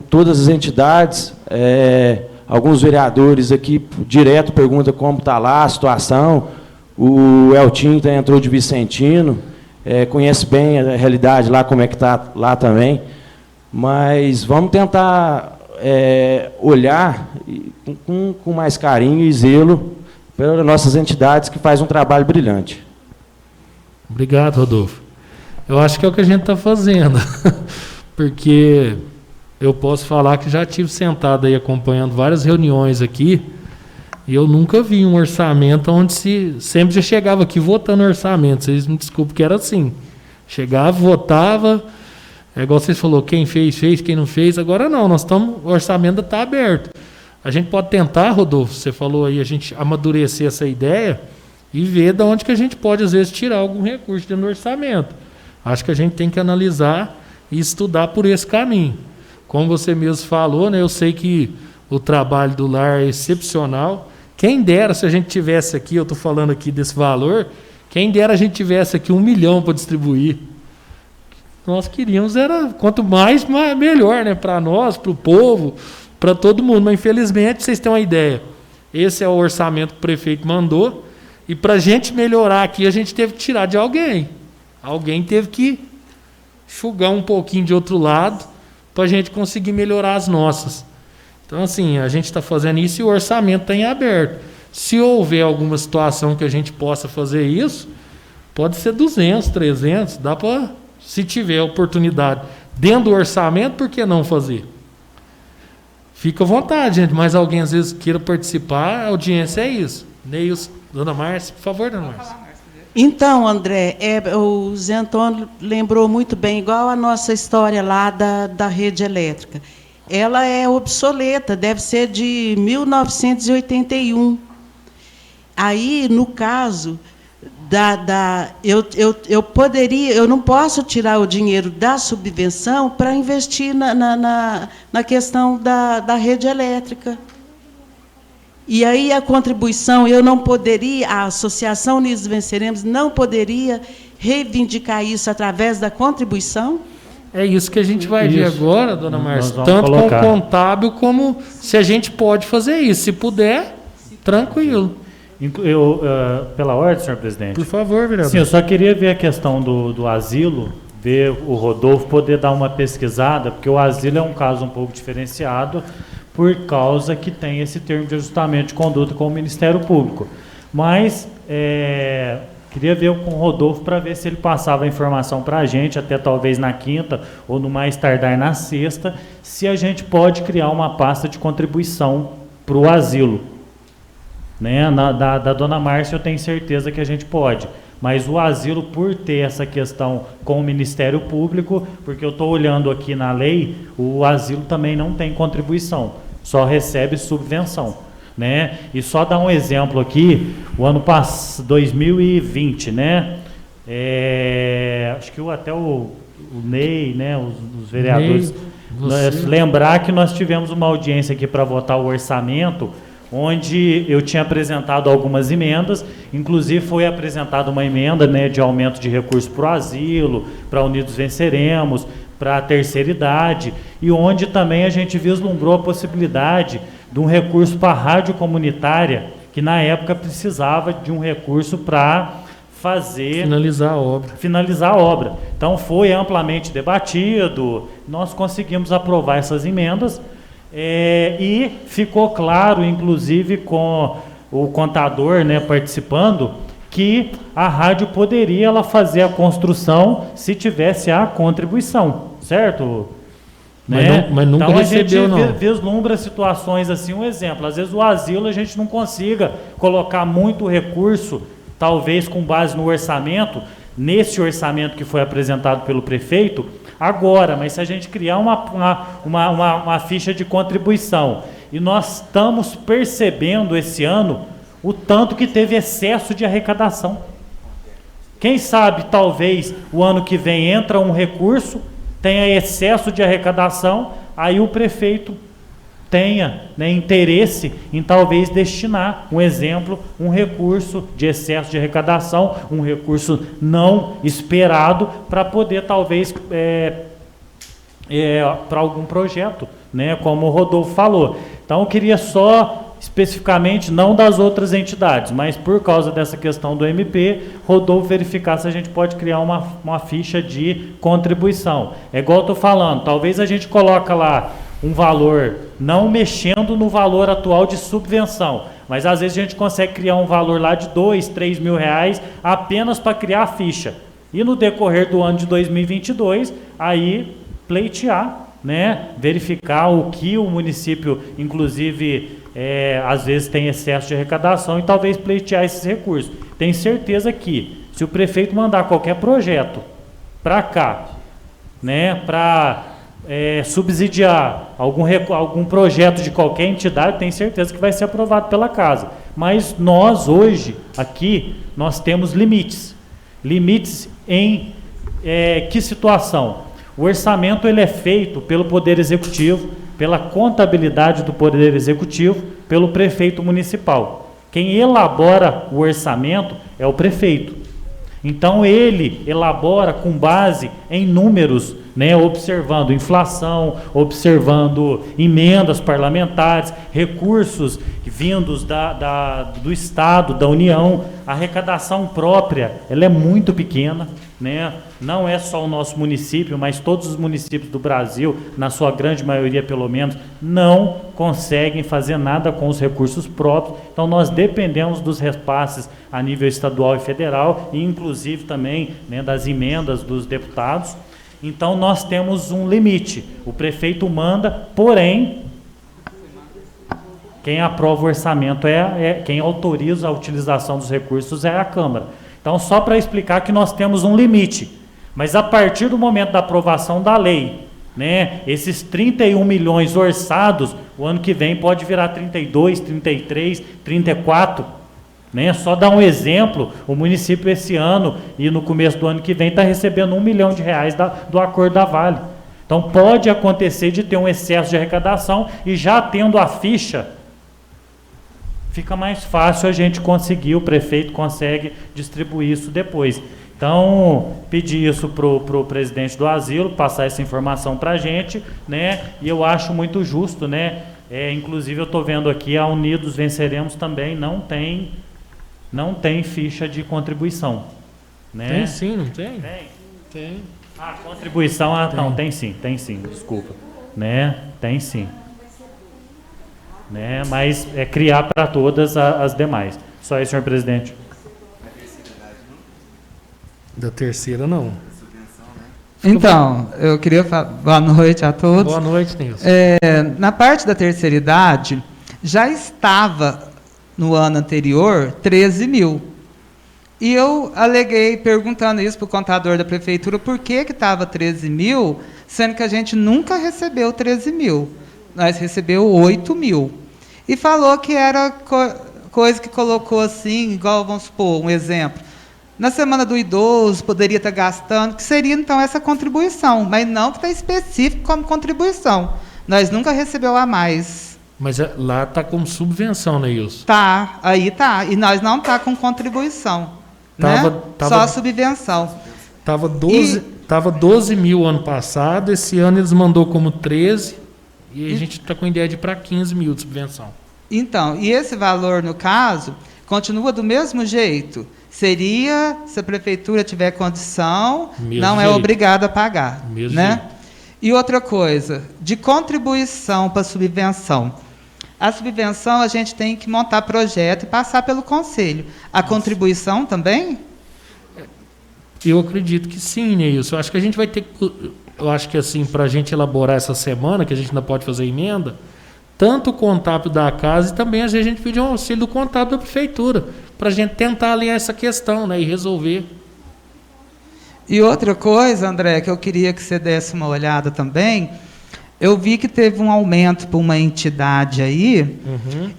Speaker 7: todas as entidades, alguns vereadores aqui direto perguntam como está lá a situação. O Eltinho entrou de Vicentino, conhece bem a realidade lá, como é que está lá também. Mas vamos tentar olhar com mais carinho e zelo pelas nossas entidades que fazem um trabalho brilhante.
Speaker 1: Obrigado, Rodolfo. Eu acho que é o que a gente está fazendo, porque eu posso falar que já tive sentado aí acompanhando várias reuniões aqui, e eu nunca vi um orçamento onde sempre já chegava aqui votando orçamento. Vocês me desculpem que era assim. Chegava, votava, igual vocês falou, quem fez, quem não fez. Agora não, o orçamento está aberto. A gente pode tentar, Rodolfo, você falou aí, a gente amadurecer essa ideia e ver de onde que a gente pode, às vezes, tirar algum recurso dentro do orçamento. Acho que a gente tem que analisar e estudar por esse caminho. Como você mesmo falou, né, eu sei que o trabalho do lar é excepcional. Quem dera se a gente tivesse aqui, eu estou falando aqui desse valor, quem dera a gente tivesse aqui 1 milhão para distribuir. Nós queríamos, quanto mais melhor, né, para nós, para o povo, para todo mundo. Mas, infelizmente, vocês têm uma ideia. Esse é o orçamento que o prefeito mandou. E para a gente melhorar aqui, a gente teve que tirar de alguém. Alguém teve que enxugar um pouquinho de outro lado para a gente conseguir melhorar as nossas. Então, assim, a gente está fazendo isso e o orçamento está em aberto. Se houver alguma situação que a gente possa fazer isso, pode ser 200, 300, dá para, se tiver oportunidade dentro do orçamento, por que não fazer? Fica à vontade, gente, mas alguém às vezes queira participar, a audiência é isso. Neils, dona Márcia, por favor, dona Márcia.
Speaker 4: Então, André, o Zé Antônio lembrou muito bem, igual a nossa história lá da rede elétrica. Ela é obsoleta, deve ser de 1981. Aí, no caso, eu não posso tirar o dinheiro da subvenção para investir na questão da rede elétrica. E aí a contribuição, eu não poderia, a Associação Unidos Venceremos não poderia reivindicar isso através da contribuição?
Speaker 1: É isso que a gente vai ver agora, dona Márcia, tanto
Speaker 3: colocar
Speaker 1: com o contábil como se a gente pode fazer isso. Se puder, tranquilo.
Speaker 3: Pela ordem, senhor presidente.
Speaker 1: Por favor, vereador.
Speaker 3: Sim, eu só queria ver a questão do asilo, ver o Rodolfo poder dar uma pesquisada, porque o asilo é um caso um pouco diferenciado, por causa que tem esse termo de ajustamento de conduta com o Ministério Público. Mas queria ver com o Rodolfo para ver se ele passava a informação para a gente, até talvez na quinta ou no mais tardar na sexta, se a gente pode criar uma pasta de contribuição para o asilo. Né? Da dona Márcia eu tenho certeza que a gente pode. Mas o asilo, por ter essa questão com o Ministério Público, porque eu estou olhando aqui na lei, o asilo também não tem contribuição, só recebe subvenção. Né? E só dar um exemplo aqui, o ano passado, 2020, né? Acho que até o Ney, né? os vereadores, lembrar que nós tivemos uma audiência aqui para votar o orçamento, onde eu tinha apresentado algumas emendas, inclusive foi apresentada uma emenda, né, de aumento de recursos para o asilo, para Unidos Venceremos, para a terceira idade, e onde também a gente vislumbrou a possibilidade de um recurso para a rádio comunitária, que na época precisava de um recurso para finalizar a obra. Então foi amplamente debatido, nós conseguimos aprovar essas emendas, e ficou claro, inclusive com o contador, né, participando, que a rádio poderia fazer a construção se tivesse a contribuição, certo?
Speaker 1: Mas nunca
Speaker 3: então
Speaker 1: recebeu,
Speaker 3: a gente vislumbra situações assim, um exemplo, às vezes o asilo a gente não consiga colocar muito recurso, talvez com base no orçamento, nesse orçamento que foi apresentado pelo prefeito, agora, mas se a gente criar uma ficha de contribuição, e nós estamos percebendo esse ano o tanto que teve excesso de arrecadação. Quem sabe, talvez, o ano que vem entra um recurso, tenha excesso de arrecadação, aí o prefeito tenha, né, interesse em talvez destinar, um exemplo, um recurso de excesso de arrecadação, um recurso não esperado, para poder talvez para algum projeto, né, como o Rodolfo falou. Então, eu queria só, especificamente, não das outras entidades, mas por causa dessa questão do MP, Rodolfo verificar se a gente pode criar uma ficha de contribuição. É igual eu estou falando, talvez a gente coloca lá um valor, não mexendo no valor atual de subvenção, mas às vezes a gente consegue criar um valor lá de 2, 3 mil reais apenas para criar a ficha. E no decorrer do ano de 2022, aí pleitear, né, verificar o que o município, inclusive, às vezes tem excesso de arrecadação e talvez pleitear esses recursos. Tenho certeza que, se o prefeito mandar qualquer projeto para cá, né, para subsidiar algum projeto de qualquer entidade, tenho certeza que vai ser aprovado pela casa. Mas nós, hoje, aqui, nós temos limites. Limites em que situação? O orçamento ele é feito pelo Poder Executivo, pela contabilidade do Poder Executivo, pelo prefeito municipal. Quem elabora o orçamento é o prefeito. Então, ele elabora com base em números, né, observando inflação, observando emendas parlamentares, recursos vindos do Estado, da União. A arrecadação própria ela é muito pequena, né? Não é só o nosso município, mas todos os municípios do Brasil, na sua grande maioria pelo menos, não conseguem fazer nada com os recursos próprios. Então nós dependemos dos repasses a nível estadual e federal, e inclusive também, né, das emendas dos deputados. Então nós temos um limite. O prefeito manda, porém, quem aprova o orçamento quem autoriza a utilização dos recursos é a Câmara. Então, só para explicar que nós temos um limite, mas a partir do momento da aprovação da lei, né, esses 31 milhões orçados, o ano que vem pode virar 32, 33, 34, né? Só dar um exemplo, o município esse ano e no começo do ano que vem está recebendo R$1 milhão do acordo da Vale. Então, pode acontecer de ter um excesso de arrecadação e já tendo a ficha, fica mais fácil a gente conseguir, o prefeito consegue distribuir isso depois. Então, pedir isso para o presidente do asilo, passar essa informação para a gente, né? E eu acho muito justo, né? Inclusive, eu estou vendo aqui, a Unidos Venceremos também não tem ficha de contribuição. Né?
Speaker 1: Tem sim, não tem?
Speaker 3: Tem. Ah, contribuição, não, tem sim, desculpa. Né? Tem sim. Né? Mas é criar para todas as demais. Só isso, senhor presidente.
Speaker 1: Da terceira, não.
Speaker 8: Então, eu queria falar... Boa noite a todos.
Speaker 1: Boa noite, Nilson.
Speaker 8: Na parte da terceira idade, já estava, no ano anterior, 13 mil. E eu aleguei, perguntando isso para o contador da prefeitura, por que estava 13 mil, sendo que a gente nunca recebeu 13 mil. Nós recebeu 8 mil. E falou que era coisa que colocou assim, igual, vamos supor, um exemplo. Na Semana do Idoso, poderia estar gastando, que seria, então, essa contribuição, mas não que está específico como contribuição. Nós nunca recebeu a mais.
Speaker 1: Mas lá está como subvenção, né, Ilson?
Speaker 8: Tá, aí tá. E nós não tá com contribuição. Só subvenção.
Speaker 1: Estava 12 mil ano passado, esse ano eles mandou como 13, e a gente está com a ideia de ir para 15 mil de subvenção. Então,
Speaker 8: e esse valor, no caso, continua do mesmo jeito? Seria, se a prefeitura tiver condição, não é obrigada a pagar.
Speaker 1: Mesmo
Speaker 8: né?
Speaker 1: jeito.
Speaker 8: E outra coisa, de contribuição para subvenção. A subvenção a gente tem que montar projeto e passar pelo conselho. A contribuição também?
Speaker 1: Eu acredito que sim, Nilson. Eu acho que a gente vai ter que... Eu acho que assim, para a gente elaborar essa semana, que a gente ainda pode fazer emenda, tanto o contábil da casa e também às vezes a gente pedir um auxílio do contábil da prefeitura, para a gente tentar alinhar essa questão, né, e resolver.
Speaker 8: E outra coisa, André, que eu queria que você desse uma olhada também, eu vi que teve um aumento para uma entidade aí,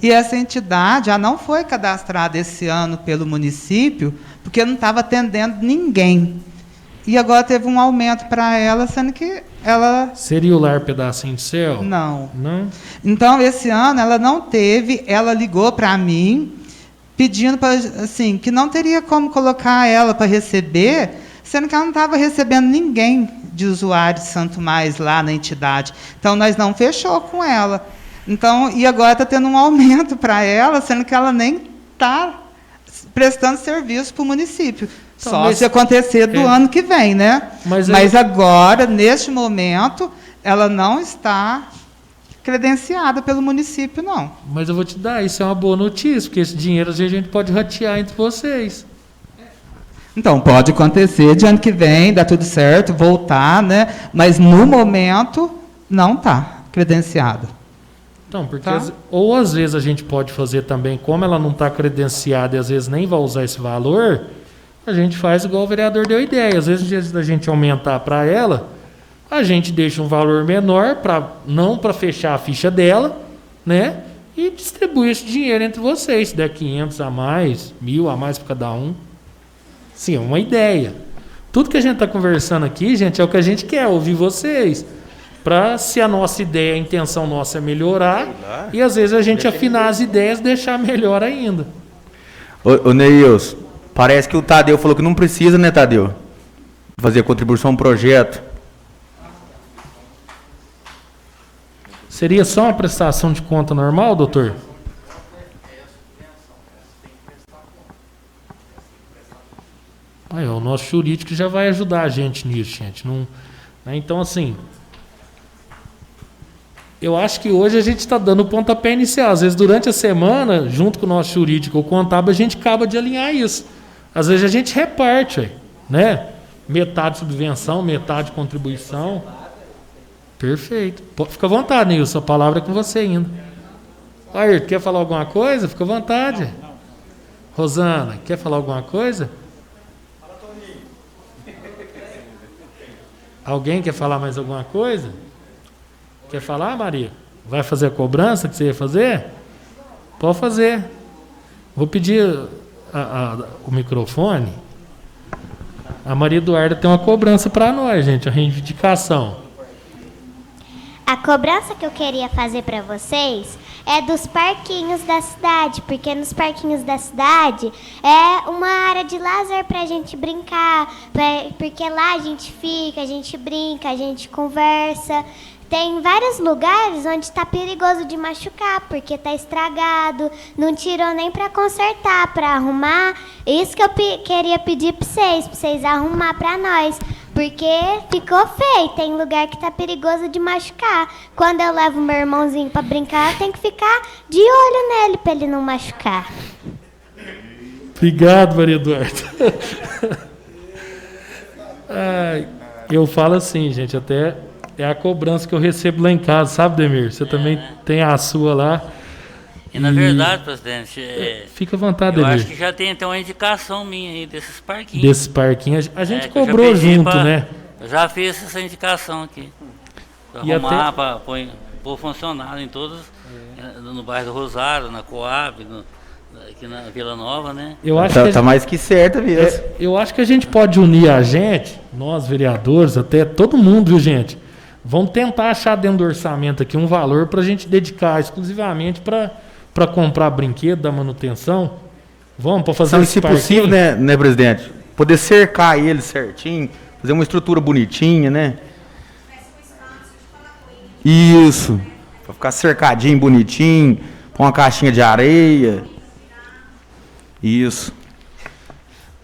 Speaker 8: e essa entidade já não foi cadastrada esse ano pelo município, porque não estava atendendo ninguém. E agora teve um aumento para ela, sendo que ela...
Speaker 1: Seria o Lar Pedacinho de Céu?
Speaker 8: Não.
Speaker 1: Não?
Speaker 8: Então, esse ano ela não teve, ela ligou para mim, pedindo para, assim, que não teria como colocar ela para receber, sendo que ela não estava recebendo ninguém de usuário de Santo Mais lá na entidade. Então, nós não fechou com ela. Então, e agora está tendo um aumento para ela, sendo que ela nem está prestando serviço para o município.
Speaker 1: Então,
Speaker 8: só
Speaker 1: mas-
Speaker 8: se acontecer do ano que vem, né?
Speaker 1: Mas
Speaker 8: Agora, neste momento, ela não está credenciada pelo município, não.
Speaker 1: Mas eu vou te dar, isso é uma boa notícia, porque esse dinheiro às vezes, a gente pode ratear entre vocês.
Speaker 8: Então, pode acontecer de ano que vem, dar tudo certo, voltar, né? Mas, no momento, não está credenciada.
Speaker 1: Então, porque
Speaker 8: Tá.
Speaker 1: ou às vezes a gente pode fazer também, como ela não está credenciada e às vezes nem vai usar esse valor, a gente faz igual o vereador deu ideia. Às vezes, em vez da gente aumentar para ela, a gente deixa um valor menor, não para fechar a ficha dela, né? E distribui esse dinheiro entre vocês. Se der 500 a mais, 1.000 a mais para cada um. Sim, é uma ideia. Tudo que a gente está conversando aqui, gente, é o que a gente quer, ouvir vocês. Para, se a nossa ideia, a intenção nossa é melhorar, e às vezes a gente afinar as ideias e deixar melhor ainda.
Speaker 6: Ô Neils, parece que o Tadeu falou que não precisa, né, Tadeu? Fazer contribuição ao projeto.
Speaker 1: Seria só uma prestação de conta normal, doutor? Aí, ó, o nosso jurídico já vai ajudar a gente nisso, gente. Não, né? Então, assim, eu acho que hoje a gente está dando o pontapé inicial. Às vezes, durante a semana, junto com o nosso jurídico ou contábil, a gente acaba de alinhar isso. Às vezes, a gente reparte, né? Metade subvenção, metade contribuição. Perfeito. Fica à vontade, Nilson. A palavra é com você ainda. Ayrton, quer falar alguma coisa? Fica à vontade. Rosana, quer falar alguma coisa? Alguém quer falar mais alguma coisa? Quer falar, Maria? Vai fazer a cobrança que você ia fazer? Pode fazer. Vou pedir o microfone. A Maria Eduarda tem uma cobrança para nós, gente, a reivindicação.
Speaker 9: A cobrança que eu queria fazer para vocês é dos parquinhos da cidade, porque nos parquinhos da cidade é uma área de lazer para a gente brincar, porque lá a gente fica, a gente brinca, a gente conversa. Tem vários lugares onde está perigoso de machucar, porque está estragado, não tirou nem para consertar, para arrumar. Isso que eu queria pedir para vocês arrumar para nós, porque ficou feio. Tem lugar que está perigoso de machucar. Quando eu levo meu irmãozinho para brincar, eu tenho que ficar de olho nele para ele não machucar.
Speaker 1: Obrigado, Maria Eduarda. Eu falo assim, gente, até é a cobrança que eu recebo lá em casa, sabe, Demir? Você também tem a sua lá.
Speaker 10: E na verdade, presidente,
Speaker 1: fica à vontade,
Speaker 10: eu
Speaker 1: Demir.
Speaker 10: acho que já tem até uma indicação minha aí desses parquinhos.
Speaker 1: Desses parquinhos. A gente
Speaker 10: que eu já
Speaker 1: cobrou
Speaker 10: pedi
Speaker 1: junto, né?
Speaker 10: Eu já fiz essa indicação aqui. Pra
Speaker 1: E
Speaker 10: arrumar,
Speaker 1: até-
Speaker 10: para pôr funcionário em todos, no bairro do Rosário, na Coab, aqui na Vila Nova, né?
Speaker 1: Eu acho que
Speaker 6: Tá mais que certa mesmo.
Speaker 1: eu acho que a gente pode unir a gente, nós vereadores, até todo mundo, viu, gente? Vamos tentar achar dentro do orçamento aqui um valor para a gente dedicar exclusivamente para comprar brinquedo, da manutenção. Vamos, para fazer
Speaker 6: Sabe,
Speaker 1: esse
Speaker 6: se possível, né, presidente? Poder cercar ele certinho, fazer uma estrutura bonitinha, né? Isso. Pra ficar cercadinho, bonitinho, com uma caixinha de areia. Isso.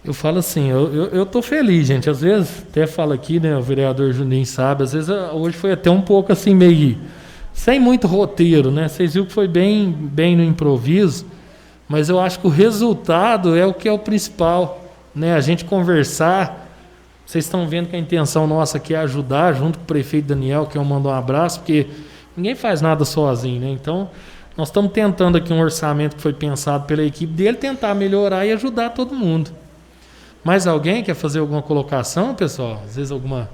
Speaker 1: Eu falo assim, eu tô feliz, gente. Às vezes, até falo aqui, né, o vereador Juninho sabe, às vezes hoje foi até um pouco assim, meio sem muito roteiro, né? Vocês viram que foi bem no improviso, mas eu acho que o resultado é o que é o principal, né? A gente conversar. Vocês estão vendo que a intenção nossa aqui é ajudar, junto com o prefeito Daniel, que eu mando um abraço, porque ninguém faz nada sozinho, né? Então, nós estamos tentando aqui um orçamento que foi pensado pela equipe dele, tentar melhorar e ajudar todo mundo. Mais alguém quer fazer alguma colocação, pessoal? Às vezes alguma...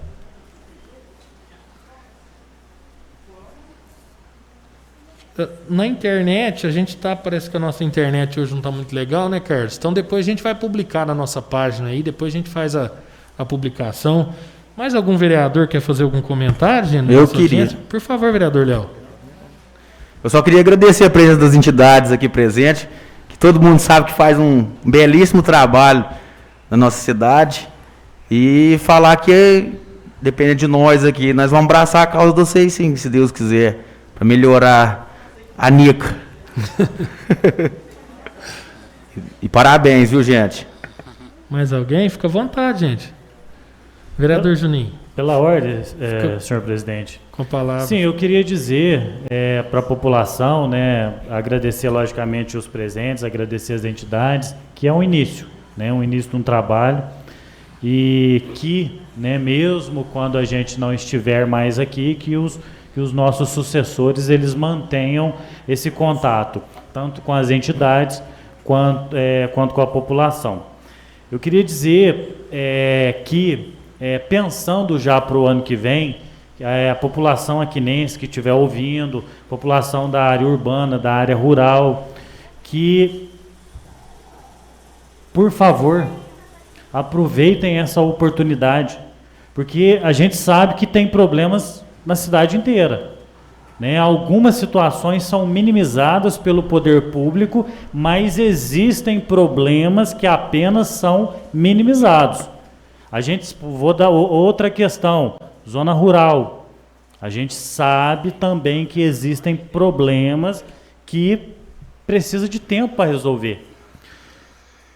Speaker 1: Na internet, a gente tá... Parece que a nossa internet hoje não está muito legal, né, Carlos? Então, depois a gente vai publicar na nossa página aí, depois a gente faz a publicação. Mais algum vereador quer fazer algum comentário, gente?
Speaker 6: Eu queria.
Speaker 1: Por favor, vereador Léo.
Speaker 6: Eu só queria agradecer a presença das entidades aqui presentes, que todo mundo sabe que faz um belíssimo trabalho na nossa cidade, e falar que, dependendo de nós aqui, nós vamos abraçar a causa de vocês sim, se Deus quiser, para melhorar a Nica. E parabéns, viu, gente?
Speaker 1: Mais alguém? Fica à vontade, gente. Vereador Juninho.
Speaker 3: Pela ordem, senhor presidente.
Speaker 1: Com a palavra.
Speaker 3: Sim, eu queria dizer para a população, né, agradecer logicamente os presentes, agradecer as entidades, que é um início de um trabalho e que, né, mesmo quando a gente não estiver mais aqui, que os nossos sucessores eles mantenham esse contato, tanto com as entidades quanto com a população. Eu queria dizer que, pensando já para o ano que vem, a população aquinense que estiver ouvindo, população da área urbana, da área rural, que, por favor, aproveitem essa oportunidade, porque a gente sabe que tem problemas na cidade inteira, né? Algumas situações são minimizadas pelo poder público, mas existem problemas que apenas são minimizados. Vou dar outra questão, zona rural. A gente sabe também que existem problemas que precisa de tempo para resolver.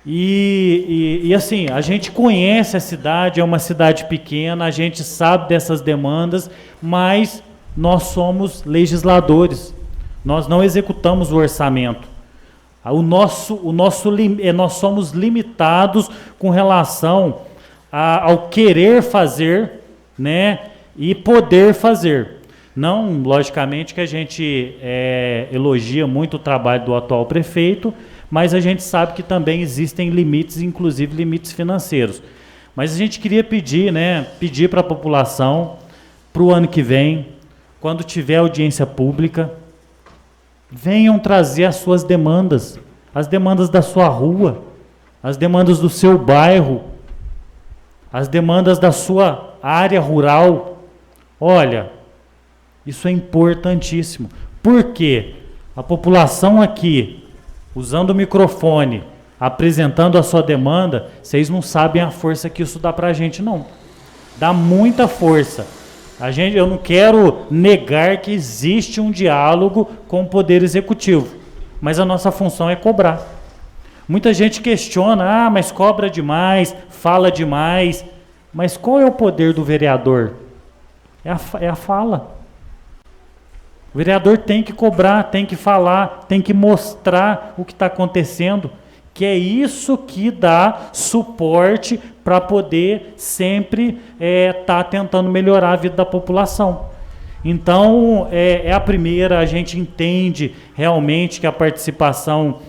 Speaker 3: E assim, a gente conhece a cidade, é uma cidade pequena, a gente sabe dessas demandas, mas nós somos legisladores, nós não executamos o orçamento. Nós somos limitados com relação ao querer fazer, né, e poder fazer. Não, logicamente, que a gente elogia muito o trabalho do atual prefeito, mas a gente sabe que também existem limites, inclusive limites financeiros. Mas a gente queria pedir para a população, para o ano que vem, quando tiver audiência pública, venham trazer as suas demandas, as demandas da sua rua, as demandas do seu bairro, as demandas da sua área rural. Olha, isso é importantíssimo. Por quê? A população aqui, usando o microfone, apresentando a sua demanda, vocês não sabem a força que isso dá para a gente, não. Dá muita força. Eu não quero negar que existe um diálogo com o Poder Executivo, mas a nossa função é cobrar. Muita gente questiona, mas cobra demais, fala demais. Mas qual é o poder do vereador? É a fala. O vereador tem que cobrar, tem que falar, tem que mostrar o que está acontecendo, que é isso que dá suporte para poder sempre estar tentando melhorar a vida da população. Então, a primeira, a gente entende realmente que a participação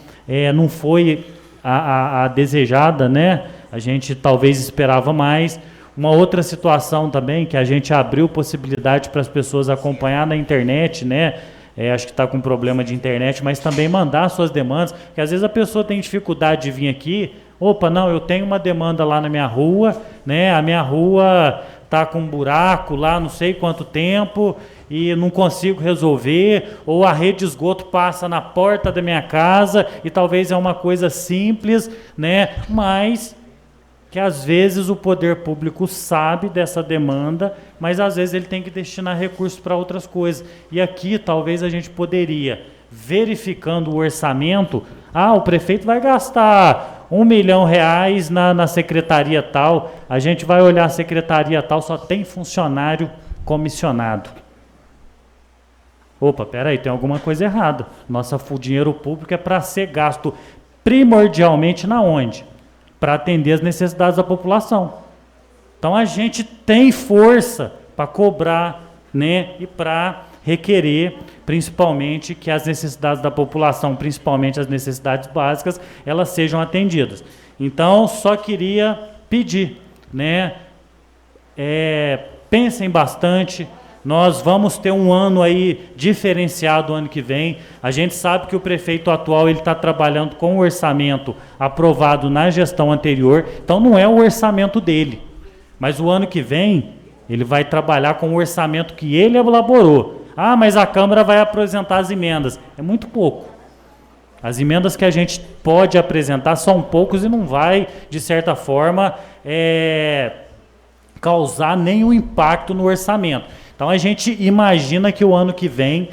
Speaker 3: não foi a desejada, né? A gente talvez esperava mais. Uma outra situação também, que a gente abriu possibilidade para as pessoas acompanhar na internet, né? Acho que está com problema de internet, mas também mandar suas demandas, porque às vezes a pessoa tem dificuldade de vir aqui, eu tenho uma demanda lá na minha rua, né? A minha rua está com um buraco lá não sei quanto tempo e não consigo resolver, ou a rede de esgoto passa na porta da minha casa e talvez é uma coisa simples, né? Mas que às vezes o poder público sabe dessa demanda, mas às vezes ele tem que destinar recursos para outras coisas. E aqui talvez a gente poderia, verificando o orçamento, o prefeito vai gastar R$1 milhão na secretaria tal, a gente vai olhar a secretaria tal, só tem funcionário comissionado. Peraí, tem alguma coisa errada. O dinheiro público é para ser gasto primordialmente na onde? Para atender as necessidades da população. Então a gente tem força para cobrar, né, e para requerer, principalmente, que as necessidades da população, principalmente as necessidades básicas, elas sejam atendidas. Então, só queria pedir, né, pensem bastante. Nós vamos ter um ano aí diferenciado ano que vem. A gente sabe que o prefeito atual ele está trabalhando com o orçamento aprovado na gestão anterior, então não é o orçamento dele. Mas o ano que vem ele vai trabalhar com o orçamento que ele elaborou. Mas a Câmara vai apresentar as emendas. É muito pouco. As emendas que a gente pode apresentar são poucos e não vai, de certa forma, causar nenhum impacto no orçamento. Então a gente imagina que o ano que vem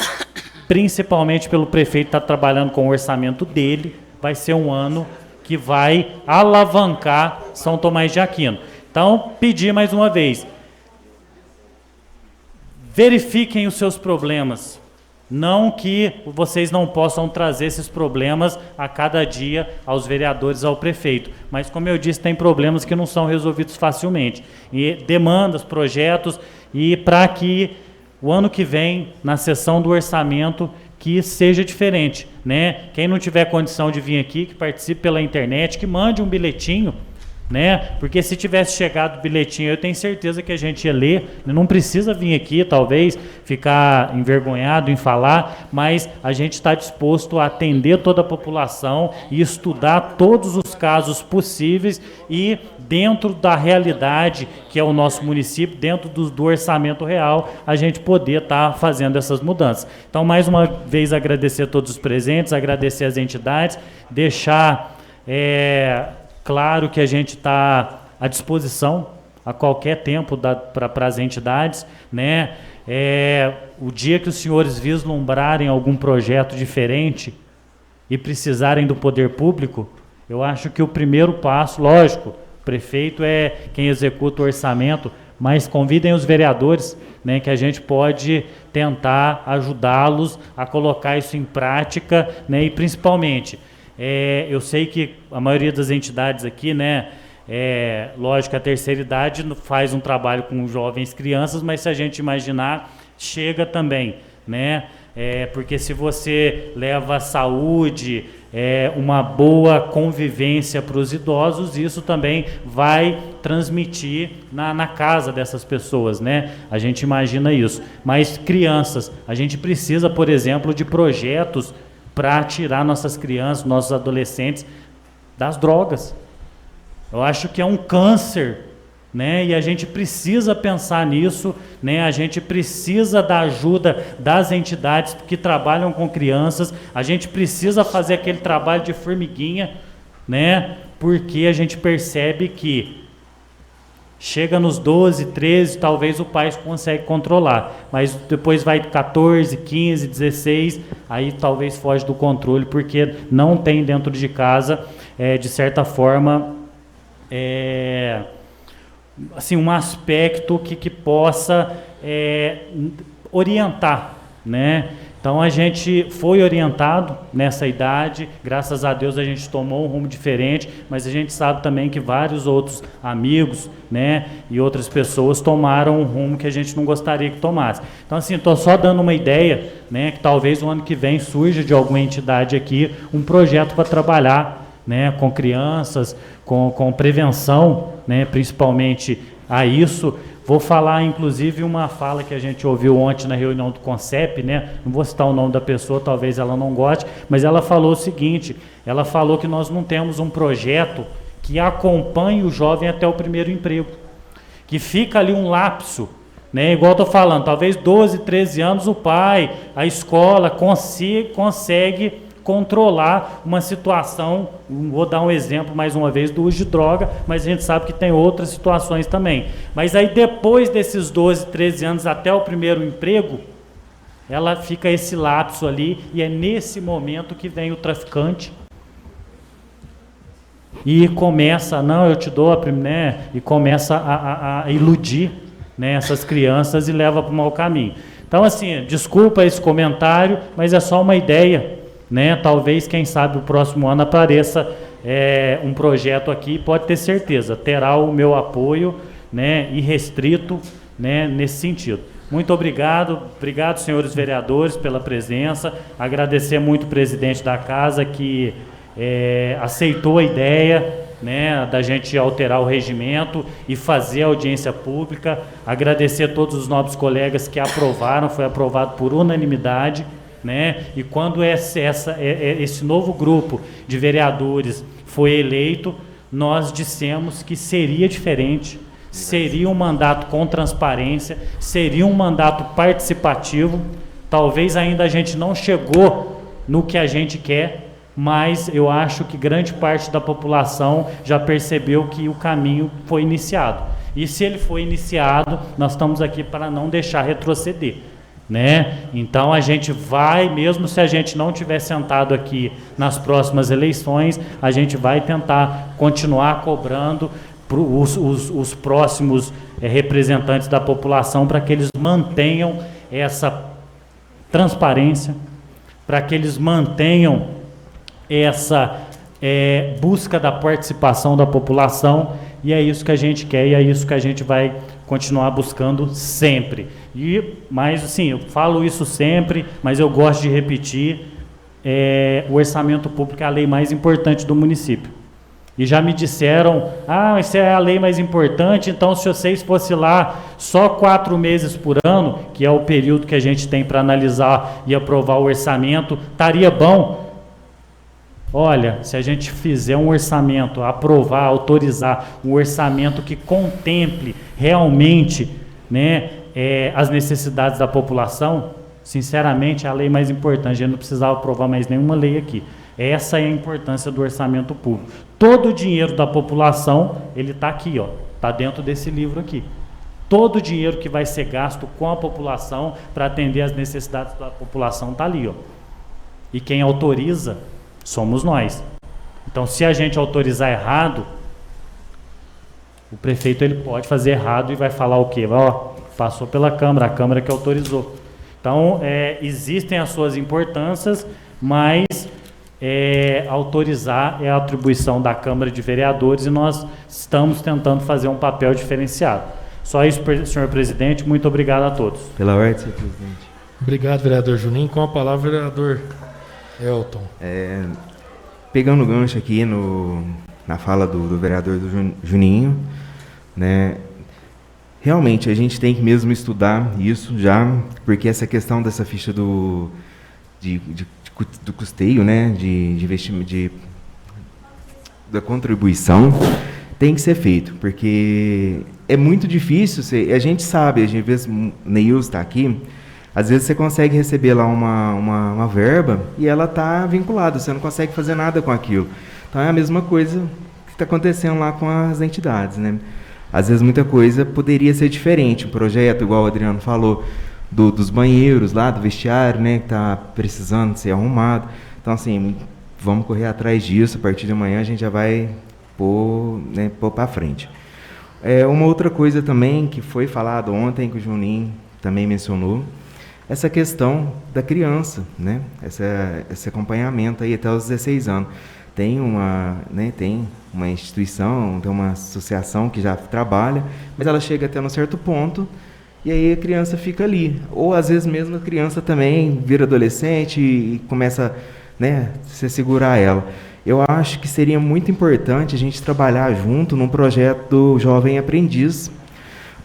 Speaker 3: principalmente pelo prefeito estar trabalhando com o orçamento dele, vai ser um ano que vai alavancar São Tomás de Aquino. Então, pedir mais uma vez, verifiquem os seus problemas. Não que vocês não possam trazer esses problemas a cada dia aos vereadores, ao prefeito. Mas, como eu disse, tem problemas que não são resolvidos facilmente. E demandas, projetos, e para que o ano que vem, na sessão do orçamento, que seja diferente, né? Quem não tiver condição de vir aqui, que participe pela internet, que mande um bilhetinho, né? Porque se tivesse chegado o bilhetinho, eu tenho certeza que a gente ia ler, não precisa vir aqui, talvez, ficar envergonhado em falar, mas a gente está disposto a atender toda a população e estudar todos os casos possíveis e dentro da realidade que é o nosso município, dentro do orçamento real, a gente poder estar fazendo essas mudanças. Então, mais uma vez, agradecer a todos os presentes, agradecer as entidades, deixar claro que a gente está à disposição a qualquer tempo para as entidades, né? O dia que os senhores vislumbrarem algum projeto diferente e precisarem do poder público, eu acho que o primeiro passo, lógico, o prefeito é quem executa o orçamento, mas convidem os vereadores, né, que a gente pode tentar ajudá-los a colocar isso em prática, né, e principalmente, eu sei que a maioria das entidades aqui, né, lógico, a terceira idade faz um trabalho com jovens crianças, mas se a gente imaginar, chega também, né? Porque se você leva a saúde, uma boa convivência para os idosos, isso também vai transmitir na casa dessas pessoas, né? A gente imagina isso. Mas crianças, a gente precisa, por exemplo, de projetos para tirar nossas crianças, nossos adolescentes das drogas. Eu acho que é um câncer, né? E a gente precisa pensar nisso, né? A gente precisa da ajuda das entidades que trabalham com crianças, a gente precisa fazer aquele trabalho de formiguinha, né? Porque a gente percebe que chega nos 12, 13, talvez o pai consegue controlar, mas depois vai 14, 15, 16, aí talvez foge do controle, porque não tem dentro de casa, de certa forma, assim, um aspecto que possa orientar, né? Então a gente foi orientado nessa idade, graças a Deus a gente tomou um rumo diferente, mas a gente sabe também que vários outros amigos, né, e outras pessoas tomaram um rumo que a gente não gostaria que tomasse. Então assim, estou só dando uma ideia, né, que talvez o ano que vem surja de alguma entidade aqui um projeto para trabalhar, né, com crianças, com prevenção, né, principalmente a isso. Vou falar, inclusive, uma fala que a gente ouviu ontem na reunião do CONCEP, né? Não vou citar o nome da pessoa, talvez ela não goste, mas ela falou o seguinte, ela falou que nós não temos um projeto que acompanhe o jovem até o primeiro emprego, que fica ali um lapso, né? Igual eu estou falando, talvez 12, 13 anos o pai, a escola consegue controlar uma situação, vou dar um exemplo mais uma vez do uso de droga, mas a gente sabe que tem outras situações também. Mas aí depois desses 12, 13 anos até o primeiro emprego, ela fica esse lapso ali e é nesse momento que vem o traficante e começa, não, eu te dou a primeira, né, e começa a iludir, né, essas crianças e leva para o mau caminho. Então assim, desculpa esse comentário, mas é só uma ideia, né? Talvez, quem sabe, o próximo ano apareça um projeto aqui, pode ter certeza, terá o meu apoio, né, irrestrito, né, nesse sentido. Muito obrigado, senhores vereadores, pela presença, agradecer muito o presidente da casa que aceitou a ideia, né, da gente alterar o regimento e fazer a audiência pública, agradecer a todos os nobres colegas que aprovaram, foi aprovado por unanimidade, né? E quando esse novo grupo de vereadores foi eleito, nós dissemos que seria diferente, seria um mandato com transparência, seria um mandato participativo. Talvez ainda a gente não chegou no que a gente quer, mas eu acho que grande parte da população já percebeu que o caminho foi iniciado. E se ele foi iniciado, nós estamos aqui para não deixar retroceder. né? Então a gente vai, mesmo se a gente não tiver sentado aqui nas próximas eleições, a gente vai tentar continuar cobrando os próximos representantes da população para que eles mantenham essa transparência, para que eles mantenham essa busca da participação da população, e é isso que a gente quer e é isso que a gente vai continuar buscando sempre. Mas assim, eu falo isso sempre, mas eu gosto de repetir, o orçamento público é a lei mais importante do município. E já me disseram, essa é a lei mais importante, então se vocês fossem lá só 4 meses por ano, que é o período que a gente tem para analisar e aprovar o orçamento, estaria bom. Olha, se a gente fizer um orçamento, aprovar, autorizar um orçamento que contemple realmente, né, as necessidades da população, sinceramente é a lei mais importante. A gente não precisava aprovar mais nenhuma lei aqui. Essa é a importância do orçamento público. Todo o dinheiro da população, ele está aqui, está dentro desse livro aqui. Todo o dinheiro que vai ser gasto com a população para atender as necessidades da população está ali. E quem autoriza somos nós. Então, se a gente autorizar errado, o prefeito ele pode fazer errado e vai falar o quê? Passou pela Câmara, a Câmara que autorizou. Então, existem as suas importâncias, mas autorizar é a atribuição da Câmara de Vereadores e nós estamos tentando fazer um papel diferenciado. Só isso, senhor presidente. Muito obrigado a todos.
Speaker 11: Pela ordem, senhor presidente.
Speaker 1: Obrigado, vereador Juninho. Com a palavra, vereador Elton.
Speaker 11: Pegando o gancho aqui na fala do vereador Juninho, né, realmente a gente tem que mesmo estudar isso já, porque essa questão dessa ficha do custeio, né, de investimento, da contribuição, tem que ser feito, porque é muito difícil, a gente sabe, às vezes o Neils está aqui, às vezes você consegue receber lá uma verba e ela está vinculada, você não consegue fazer nada com aquilo. Então é a mesma coisa que está acontecendo lá com as entidades, né? Às vezes muita coisa poderia ser diferente, um projeto, igual o Adriano falou, dos banheiros lá, do vestiário, né, que está precisando ser arrumado. Então, assim, vamos correr atrás disso, a partir de amanhã a gente já vai pôr para frente. Uma outra coisa também que foi falado ontem, que o Juninho também mencionou, essa questão da criança, né, esse acompanhamento aí até os 16 anos. Tem uma instituição, tem uma associação que já trabalha, mas ela chega até um certo ponto e aí a criança fica ali. Ou, às vezes, mesmo a criança também vira adolescente e começa, né, a se segurar ela. Eu acho que seria muito importante a gente trabalhar junto num projeto do Jovem Aprendiz,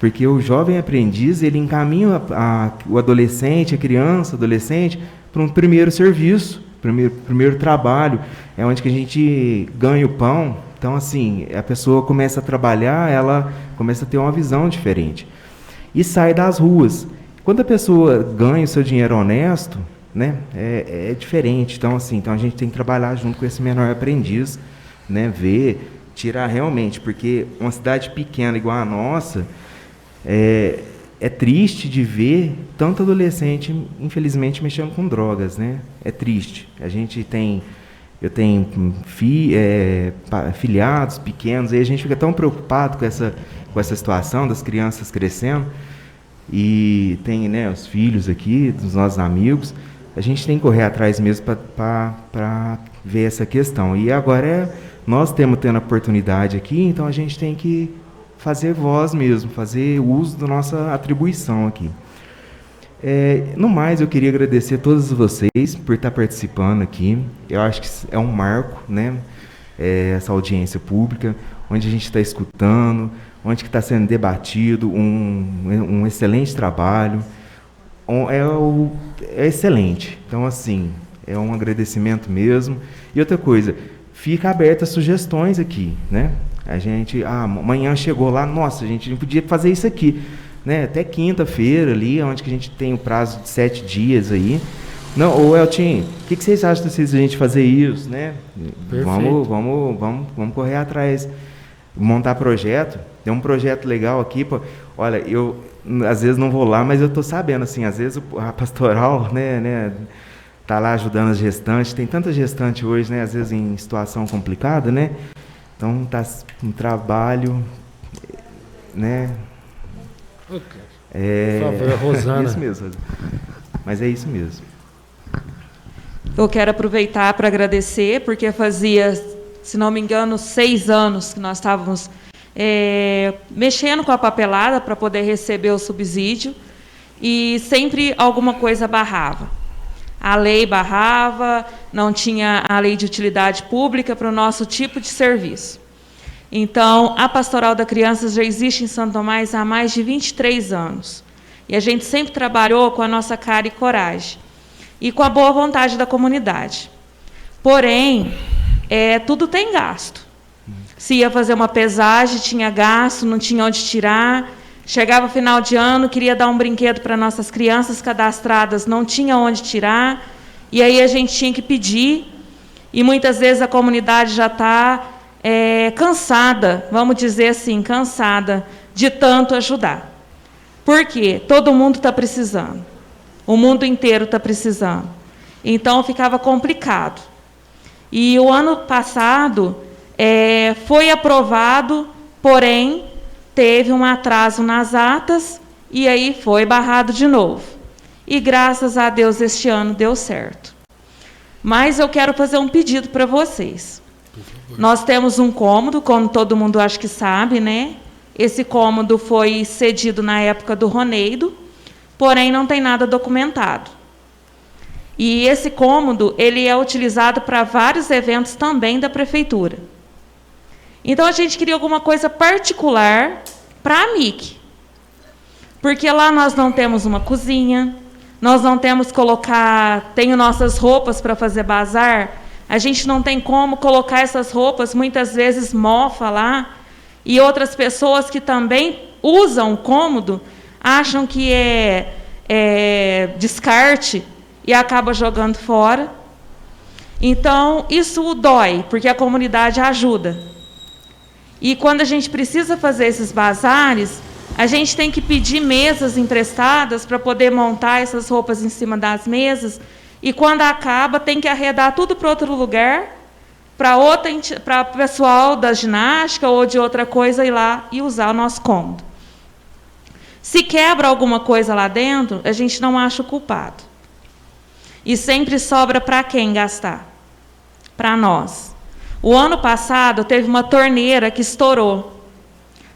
Speaker 11: porque o Jovem Aprendiz, ele encaminha o adolescente, a criança, adolescente, para um primeiro serviço, primeiro trabalho, é onde que a gente ganha o pão. Então, assim, a pessoa começa a trabalhar, ela começa a ter uma visão diferente. E sai das ruas. Quando a pessoa ganha o seu dinheiro honesto, né, é diferente. Então, assim, a gente tem que trabalhar junto com esse menor aprendiz, né, tirar realmente, porque uma cidade pequena igual a nossa, é triste de ver tanto adolescente, infelizmente, mexendo com drogas, né? É triste. Eu tenho filhados pequenos, aí a gente fica tão preocupado com essa situação das crianças crescendo, e tem, né, os filhos aqui, dos nossos amigos, a gente tem que correr atrás mesmo para ver essa questão. E agora nós tendo a oportunidade aqui, então a gente tem que fazer voz mesmo, fazer uso da nossa atribuição aqui. No mais, eu queria agradecer a todos vocês por estar participando aqui. Eu acho que é um marco, né, essa audiência pública, onde a gente está escutando, onde está sendo debatido um excelente trabalho. É excelente. Então, assim, é um agradecimento mesmo. E outra coisa, fica aberta sugestões aqui, né? A gente, amanhã chegou lá, nossa, a gente não podia fazer isso aqui, né? Até quinta-feira ali, onde que a gente tem o prazo de 7 dias aí. Não, ô Eltinho, o que vocês acham de a gente fazer isso, né? Vamos correr atrás montar projeto. Tem um projeto legal aqui, pô. Olha, eu às vezes não vou lá, mas eu estou sabendo, assim, às vezes a pastoral, né, tá lá ajudando as gestantes. Tem tanta gestante hoje, né, às vezes em situação complicada, né? Então tá um trabalho, né?
Speaker 1: Por favor, Rosana.
Speaker 11: Isso mesmo. Mas é isso mesmo.
Speaker 12: Eu quero aproveitar para agradecer, porque fazia, se não me engano, 6 anos que nós estávamos mexendo com a papelada para poder receber o subsídio, e sempre alguma coisa barrava. A lei barrava, não tinha a lei de utilidade pública para o nosso tipo de serviço. Então, a Pastoral da Criança já existe em Santo Tomás há mais de 23 anos. E a gente sempre trabalhou com a nossa cara e coragem. E com a boa vontade da comunidade. Porém, tudo tem gasto. Se ia fazer uma pesagem, tinha gasto, não tinha onde tirar. Chegava final de ano, queria dar um brinquedo para nossas crianças cadastradas, não tinha onde tirar. E aí a gente tinha que pedir. E muitas vezes a comunidade já está cansada, vamos dizer assim, cansada de tanto ajudar. Por quê? Todo mundo está precisando. O mundo inteiro está precisando. Então, ficava complicado. E o ano passado foi aprovado, porém, teve um atraso nas atas, e aí foi barrado de novo. E, graças a Deus, este ano deu certo. Mas eu quero fazer um pedido para vocês. Nós temos um cômodo, como todo mundo acho que sabe, né? Esse cômodo foi cedido na época do Roneido, porém não tem nada documentado. E esse cômodo, ele é utilizado para vários eventos também da prefeitura. Então a gente queria alguma coisa particular para a MIC. Porque lá nós não temos uma cozinha, nós não temos tenho nossas roupas para fazer bazar, a gente não tem como colocar essas roupas, muitas vezes mofa lá, e outras pessoas que também usam o cômodo acham que é descarte e acaba jogando fora. Então, isso dói, porque a comunidade ajuda. E quando a gente precisa fazer esses bazares, a gente tem que pedir mesas emprestadas para poder montar essas roupas em cima das mesas, e quando acaba, tem que arredar tudo para outro lugar, para o pessoal da ginástica ou de outra coisa ir lá e usar o nosso cômodo. Se quebra alguma coisa lá dentro, a gente não acha o culpado. E sempre sobra para quem gastar? Para nós. O ano passado teve uma torneira que estourou.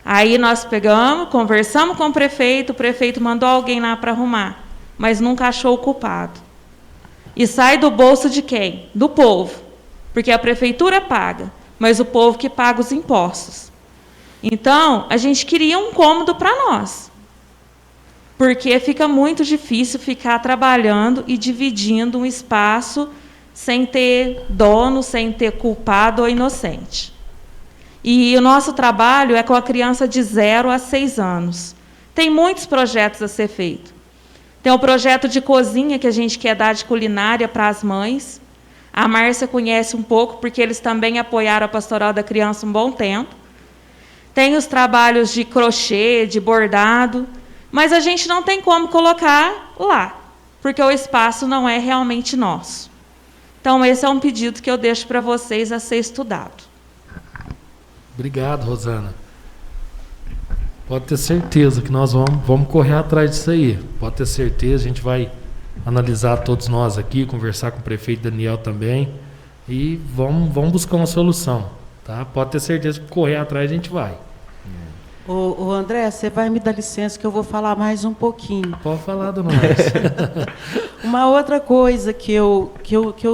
Speaker 12: Aí nós pegamos, conversamos com o prefeito mandou alguém lá para arrumar, mas nunca achou o culpado. E sai do bolso de quem? Do povo. Porque a prefeitura paga, mas o povo que paga os impostos. Então, a gente queria um cômodo para nós. Porque fica muito difícil ficar trabalhando e dividindo um espaço sem ter dono, sem ter culpado ou inocente. E o nosso trabalho é com a criança de 0 a 6 anos. Tem muitos projetos a ser feito. Tem o projeto de cozinha que a gente quer dar de culinária para as mães. A Márcia conhece um pouco, porque eles também apoiaram a Pastoral da Criança um bom tempo. Tem os trabalhos de crochê, de bordado, mas a gente não tem como colocar lá, porque o espaço não é realmente nosso. Então, esse é um pedido que eu deixo para vocês a ser estudado.
Speaker 1: Obrigado, Rosana. Pode ter certeza que nós vamos correr atrás disso aí. Pode ter certeza, a gente vai analisar todos nós aqui, conversar com o prefeito Daniel também, e vamos buscar uma solução. Tá? Pode ter certeza que correr atrás a gente vai.
Speaker 4: Ô André, você vai me dar licença que eu vou falar mais um pouquinho.
Speaker 1: Pode falar, dona Márcia.
Speaker 4: Uma outra coisa que eu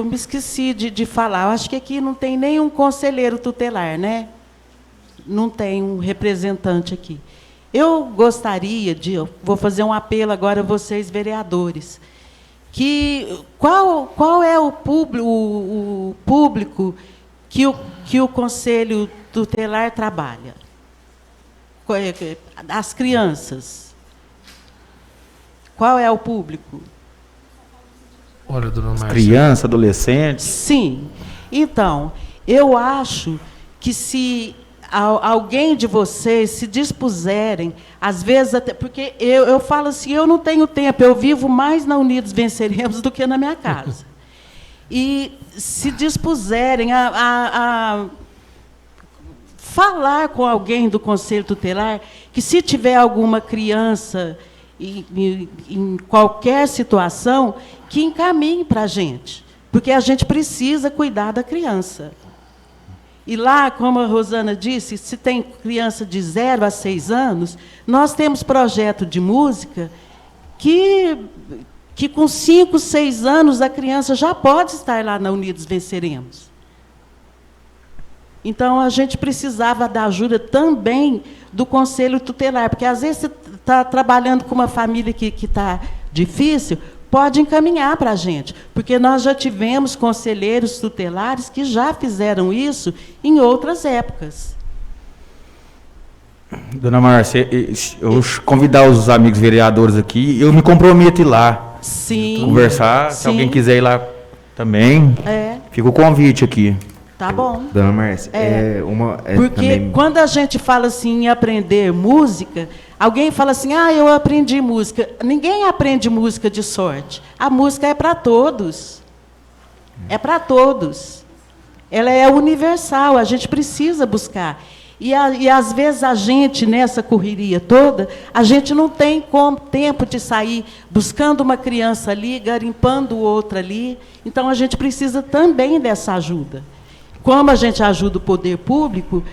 Speaker 4: me esqueci de falar, eu acho que aqui não tem nenhum conselheiro tutelar, né? Não tem um representante aqui. Eu gostaria vou fazer um apelo agora a vocês, vereadores, qual é o público que o Conselho Tutelar trabalha? As crianças. Qual é o público?
Speaker 1: Olha, dona Márcia.
Speaker 6: Crianças, adolescentes.
Speaker 4: Sim. Então, eu acho que se alguém de vocês se dispuserem, às vezes até, porque eu falo assim, eu não tenho tempo, eu vivo mais na Unidos Venceremos do que na minha casa. E se dispuserem a falar com alguém do Conselho Tutelar, que se tiver alguma criança em qualquer situação, que encaminhe para a gente, porque a gente precisa cuidar da criança. E lá, como a Rosana disse, se tem criança de 0 a 6 anos, nós temos projeto de música que com 5, 6 anos a criança já pode estar lá na Unidos Venceremos. Então, a gente precisava da ajuda também do Conselho Tutelar, porque, às vezes, você está trabalhando com uma família que está difícil, pode encaminhar para a gente, porque nós já tivemos conselheiros tutelares que já fizeram isso em outras épocas.
Speaker 6: Dona Márcia, eu convidar os amigos vereadores aqui, eu me comprometo a ir lá.
Speaker 4: Sim.
Speaker 6: Conversar,
Speaker 4: sim.
Speaker 6: Se alguém quiser ir lá também, fica o convite aqui.
Speaker 4: Tá bom.
Speaker 11: Dona Márcia,
Speaker 4: porque
Speaker 11: também...
Speaker 4: quando a gente fala assim em aprender música, alguém fala assim, eu aprendi música. Ninguém aprende música de sorte. A música é para todos. É para todos. Ela é universal, a gente precisa buscar. E às vezes a gente, nessa correria toda, a gente não tem tempo de sair buscando uma criança ali, garimpando outra ali. Então, a gente precisa também dessa ajuda. Como a gente ajuda o poder público,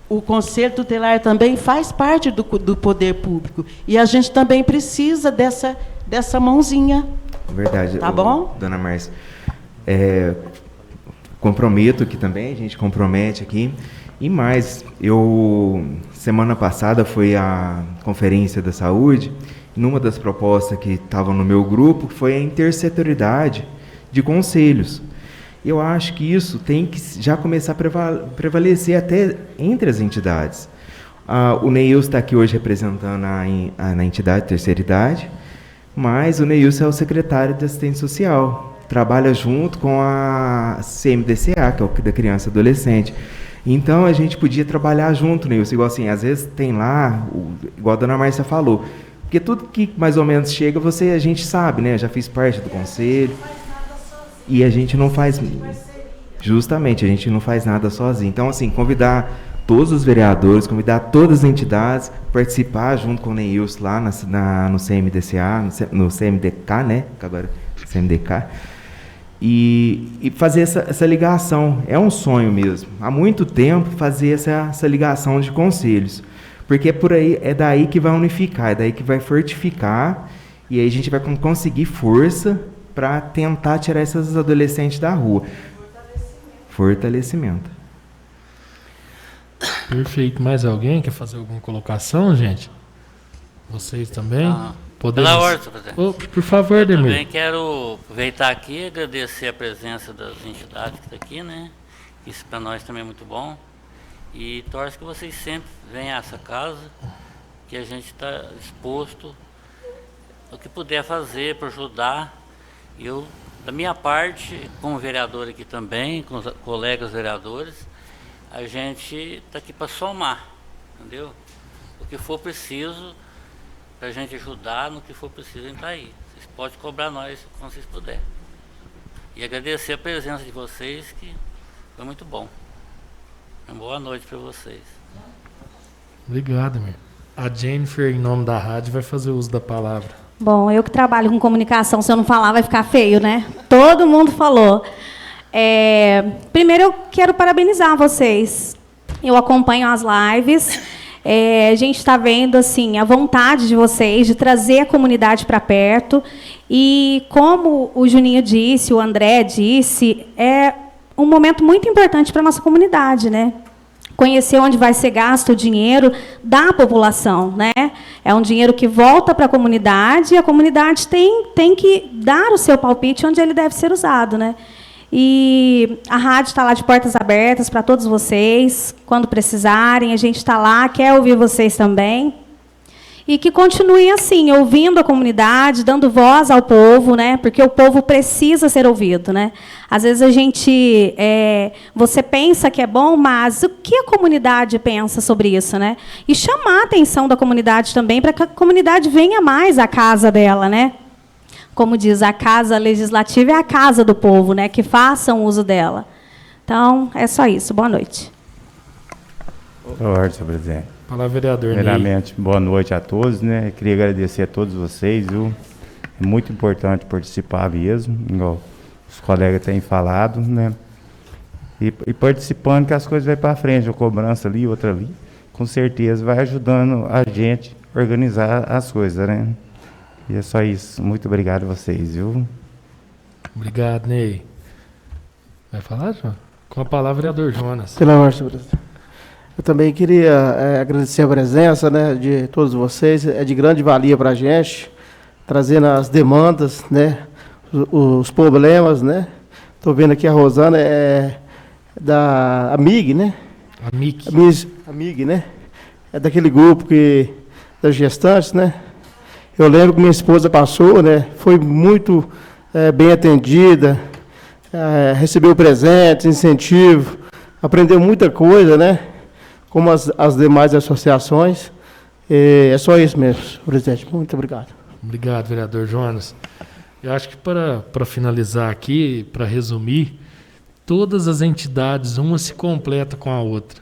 Speaker 4: o Conselho Tutelar também faz parte do poder público. E a gente também precisa dessa mãozinha.
Speaker 11: Verdade.
Speaker 4: Tá bom?
Speaker 11: Dona Márcia, comprometo aqui também, a gente compromete aqui. E mais, semana passada foi a Conferência da Saúde, numa das propostas que estavam no meu grupo, foi a intersetorialidade de conselhos. Eu acho que isso tem que já começar a prevalecer até entre as entidades. O Neilson está aqui hoje representando na entidade terceira idade, mas o Neilson é o secretário de assistência social, trabalha junto com a CMDCA, que é o da criança e adolescente. Então, a gente podia trabalhar junto, Neilson, igual assim, às vezes tem lá, igual a dona Márcia falou, porque tudo que mais ou menos chega, a gente sabe, né? Eu já fiz parte do conselho. E a gente não faz, justamente, a gente não faz nada sozinho. Então, assim, convidar todos os vereadores, convidar todas as entidades, participar junto com o Neilson lá no CMDCA, no CMDK, né? Agora, CMDK. E fazer essa ligação. É um sonho mesmo. Há muito tempo fazer essa ligação de conselhos. Porque é daí que vai unificar, é daí que vai fortificar, e aí a gente vai conseguir força para tentar tirar esses adolescentes da rua. Fortalecimento.
Speaker 1: Perfeito. Mais alguém quer fazer alguma colocação, gente? Vocês também? Podemos...
Speaker 10: Pela ordem, presidente.
Speaker 1: Por favor, Ademir.
Speaker 10: Eu também quero aproveitar aqui e agradecer a presença das entidades que estão aqui, né? Isso para nós também é muito bom. E torço que vocês sempre venham a essa casa, que a gente está disposto o que puder fazer para ajudar. Eu, da minha parte, como vereador aqui também, com os colegas vereadores, a gente está aqui para somar, entendeu? O que for preciso, para a gente ajudar, no que for preciso, a gente está aí. Vocês podem cobrar nós quando vocês puderem. E agradecer a presença de vocês, que foi muito bom. Uma boa noite para vocês.
Speaker 1: Obrigado, meu. A Jennifer, em nome da rádio, vai fazer uso da palavra.
Speaker 13: Bom, eu que trabalho com comunicação, se eu não falar vai ficar feio, né? Todo mundo falou. Primeiro eu quero parabenizar vocês. Eu acompanho as lives. A gente está vendo assim, a vontade de vocês de trazer a comunidade para perto. E como o Juninho disse, o André disse, é um momento muito importante para a nossa comunidade, né? Conhecer onde vai ser gasto o dinheiro da população, né? É um dinheiro que volta para a comunidade e a comunidade tem que dar o seu palpite onde ele deve ser usado, né? E a rádio está lá de portas abertas para todos vocês, quando precisarem, a gente está lá, quer ouvir vocês também. e que continuem assim, ouvindo a comunidade, dando voz ao povo, né? Porque o povo precisa ser ouvido, né? Às vezes você pensa que é bom, mas o que a comunidade pensa sobre isso, né? E chamar a atenção da comunidade também, para que a comunidade venha mais à casa dela, né? Como diz, a casa legislativa é a casa do povo, né? Que façam uso dela. Então, é só isso. Boa noite.
Speaker 14: Boa noite, senhor presidente.
Speaker 1: Fala, vereador.
Speaker 14: Primeiramente, boa noite a todos, né? Queria agradecer a todos vocês, viu? É muito importante participar mesmo, igual os colegas têm falado, né? E participando que as coisas vão para frente, uma cobrança ali, outra ali, com certeza vai ajudando a gente a organizar as coisas, né? E é só isso. Muito obrigado a vocês, viu?
Speaker 1: Obrigado, Ney. Vai falar, João? Com a palavra, vereador Jonas.
Speaker 15: Pela ordem, senhor presidente. Eu também queria agradecer a presença, né, de todos vocês. É de grande valia para a gente, trazendo as demandas, né, os problemas, né. Estou vendo aqui a Rosana da AMIG, né? AMIG, né? É daquele grupo das gestantes, né? Eu lembro que minha esposa passou, né? Foi muito bem atendida, recebeu presentes, incentivo, aprendeu muita coisa, né? Como as demais associações. É só isso mesmo, presidente. Muito obrigado.
Speaker 1: Obrigado, vereador Jonas. Eu acho que para finalizar aqui, para resumir, todas as entidades, uma se completa com a outra.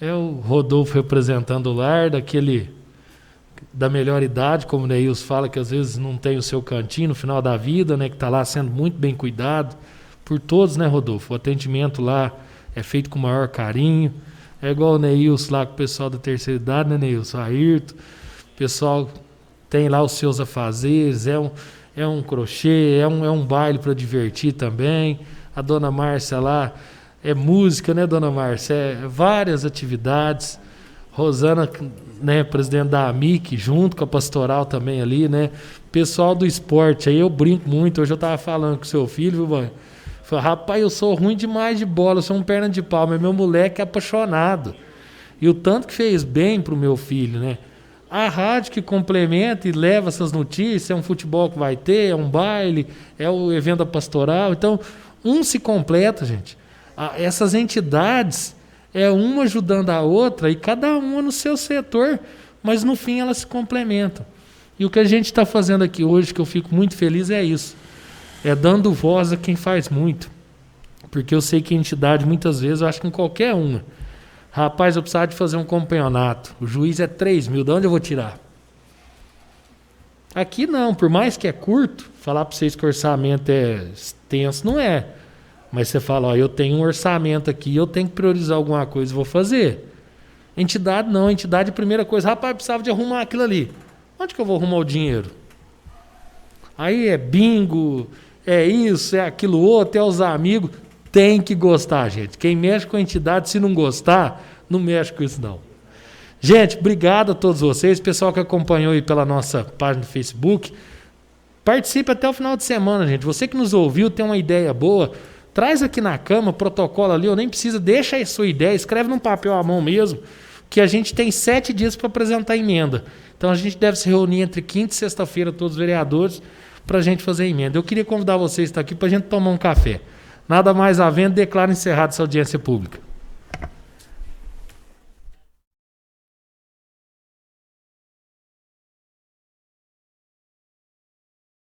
Speaker 1: É o Rodolfo representando o lar, da melhor idade, como o Neils fala, que às vezes não tem o seu cantinho no final da vida, né, que está lá sendo muito bem cuidado por todos, né, Rodolfo? O atendimento lá é feito com o maior carinho. É igual o Neils lá com o pessoal da terceira idade, né, Neils? O Ayrton, o pessoal tem lá os seus afazeres, é um crochê, é um baile para divertir também. A dona Márcia lá é música, né, dona Márcia? É várias atividades. Rosana, né, presidente da AMIC, junto com a pastoral também ali, né? Pessoal do esporte, aí eu brinco muito. Hoje eu estava falando com o seu filho, viu, mãe? Falei, rapaz, eu sou ruim demais de bola, eu sou um perna de pau, mas meu moleque é apaixonado. E o tanto que fez bem pro meu filho, né? A rádio que complementa e leva essas notícias, é um futebol que vai ter, é um baile, é o evento da pastoral. Então, um se completa, gente. Essas entidades, uma ajudando a outra, e cada uma no seu setor, mas no fim elas se complementam. E o que a gente está fazendo aqui hoje, que eu fico muito feliz, é isso. É dando voz a quem faz muito. Porque eu sei que a entidade, muitas vezes, eu acho que em qualquer uma, rapaz, eu precisava de fazer um campeonato, o juiz é 3 mil, de onde eu vou tirar? Aqui não, por mais que é curto, falar para vocês que o orçamento é extenso, não é. Mas você fala, ó, eu tenho um orçamento aqui, eu tenho que priorizar alguma coisa, vou fazer. Entidade não, entidade, primeira coisa, rapaz, precisava de arrumar aquilo ali. Onde que eu vou arrumar o dinheiro? Aí é bingo, é isso, é aquilo outro, é os amigos. Tem que gostar, gente. Quem mexe com a entidade, se não gostar, não mexe com isso não. Gente, obrigado a todos vocês, pessoal que acompanhou aí pela nossa página do Facebook. Participe até o final de semana, gente. Você que nos ouviu, tem uma ideia boa, traz aqui na cama, protocolo ali, ou nem precisa, deixa aí a sua ideia, escreve num papel à mão mesmo, que a gente tem 7 dias para apresentar a emenda. Então a gente deve se reunir entre quinta e sexta-feira, todos os vereadores, para a gente fazer a emenda. Eu queria convidar vocês a estar aqui para a gente tomar um café. Nada mais havendo, declaro encerrada essa audiência pública.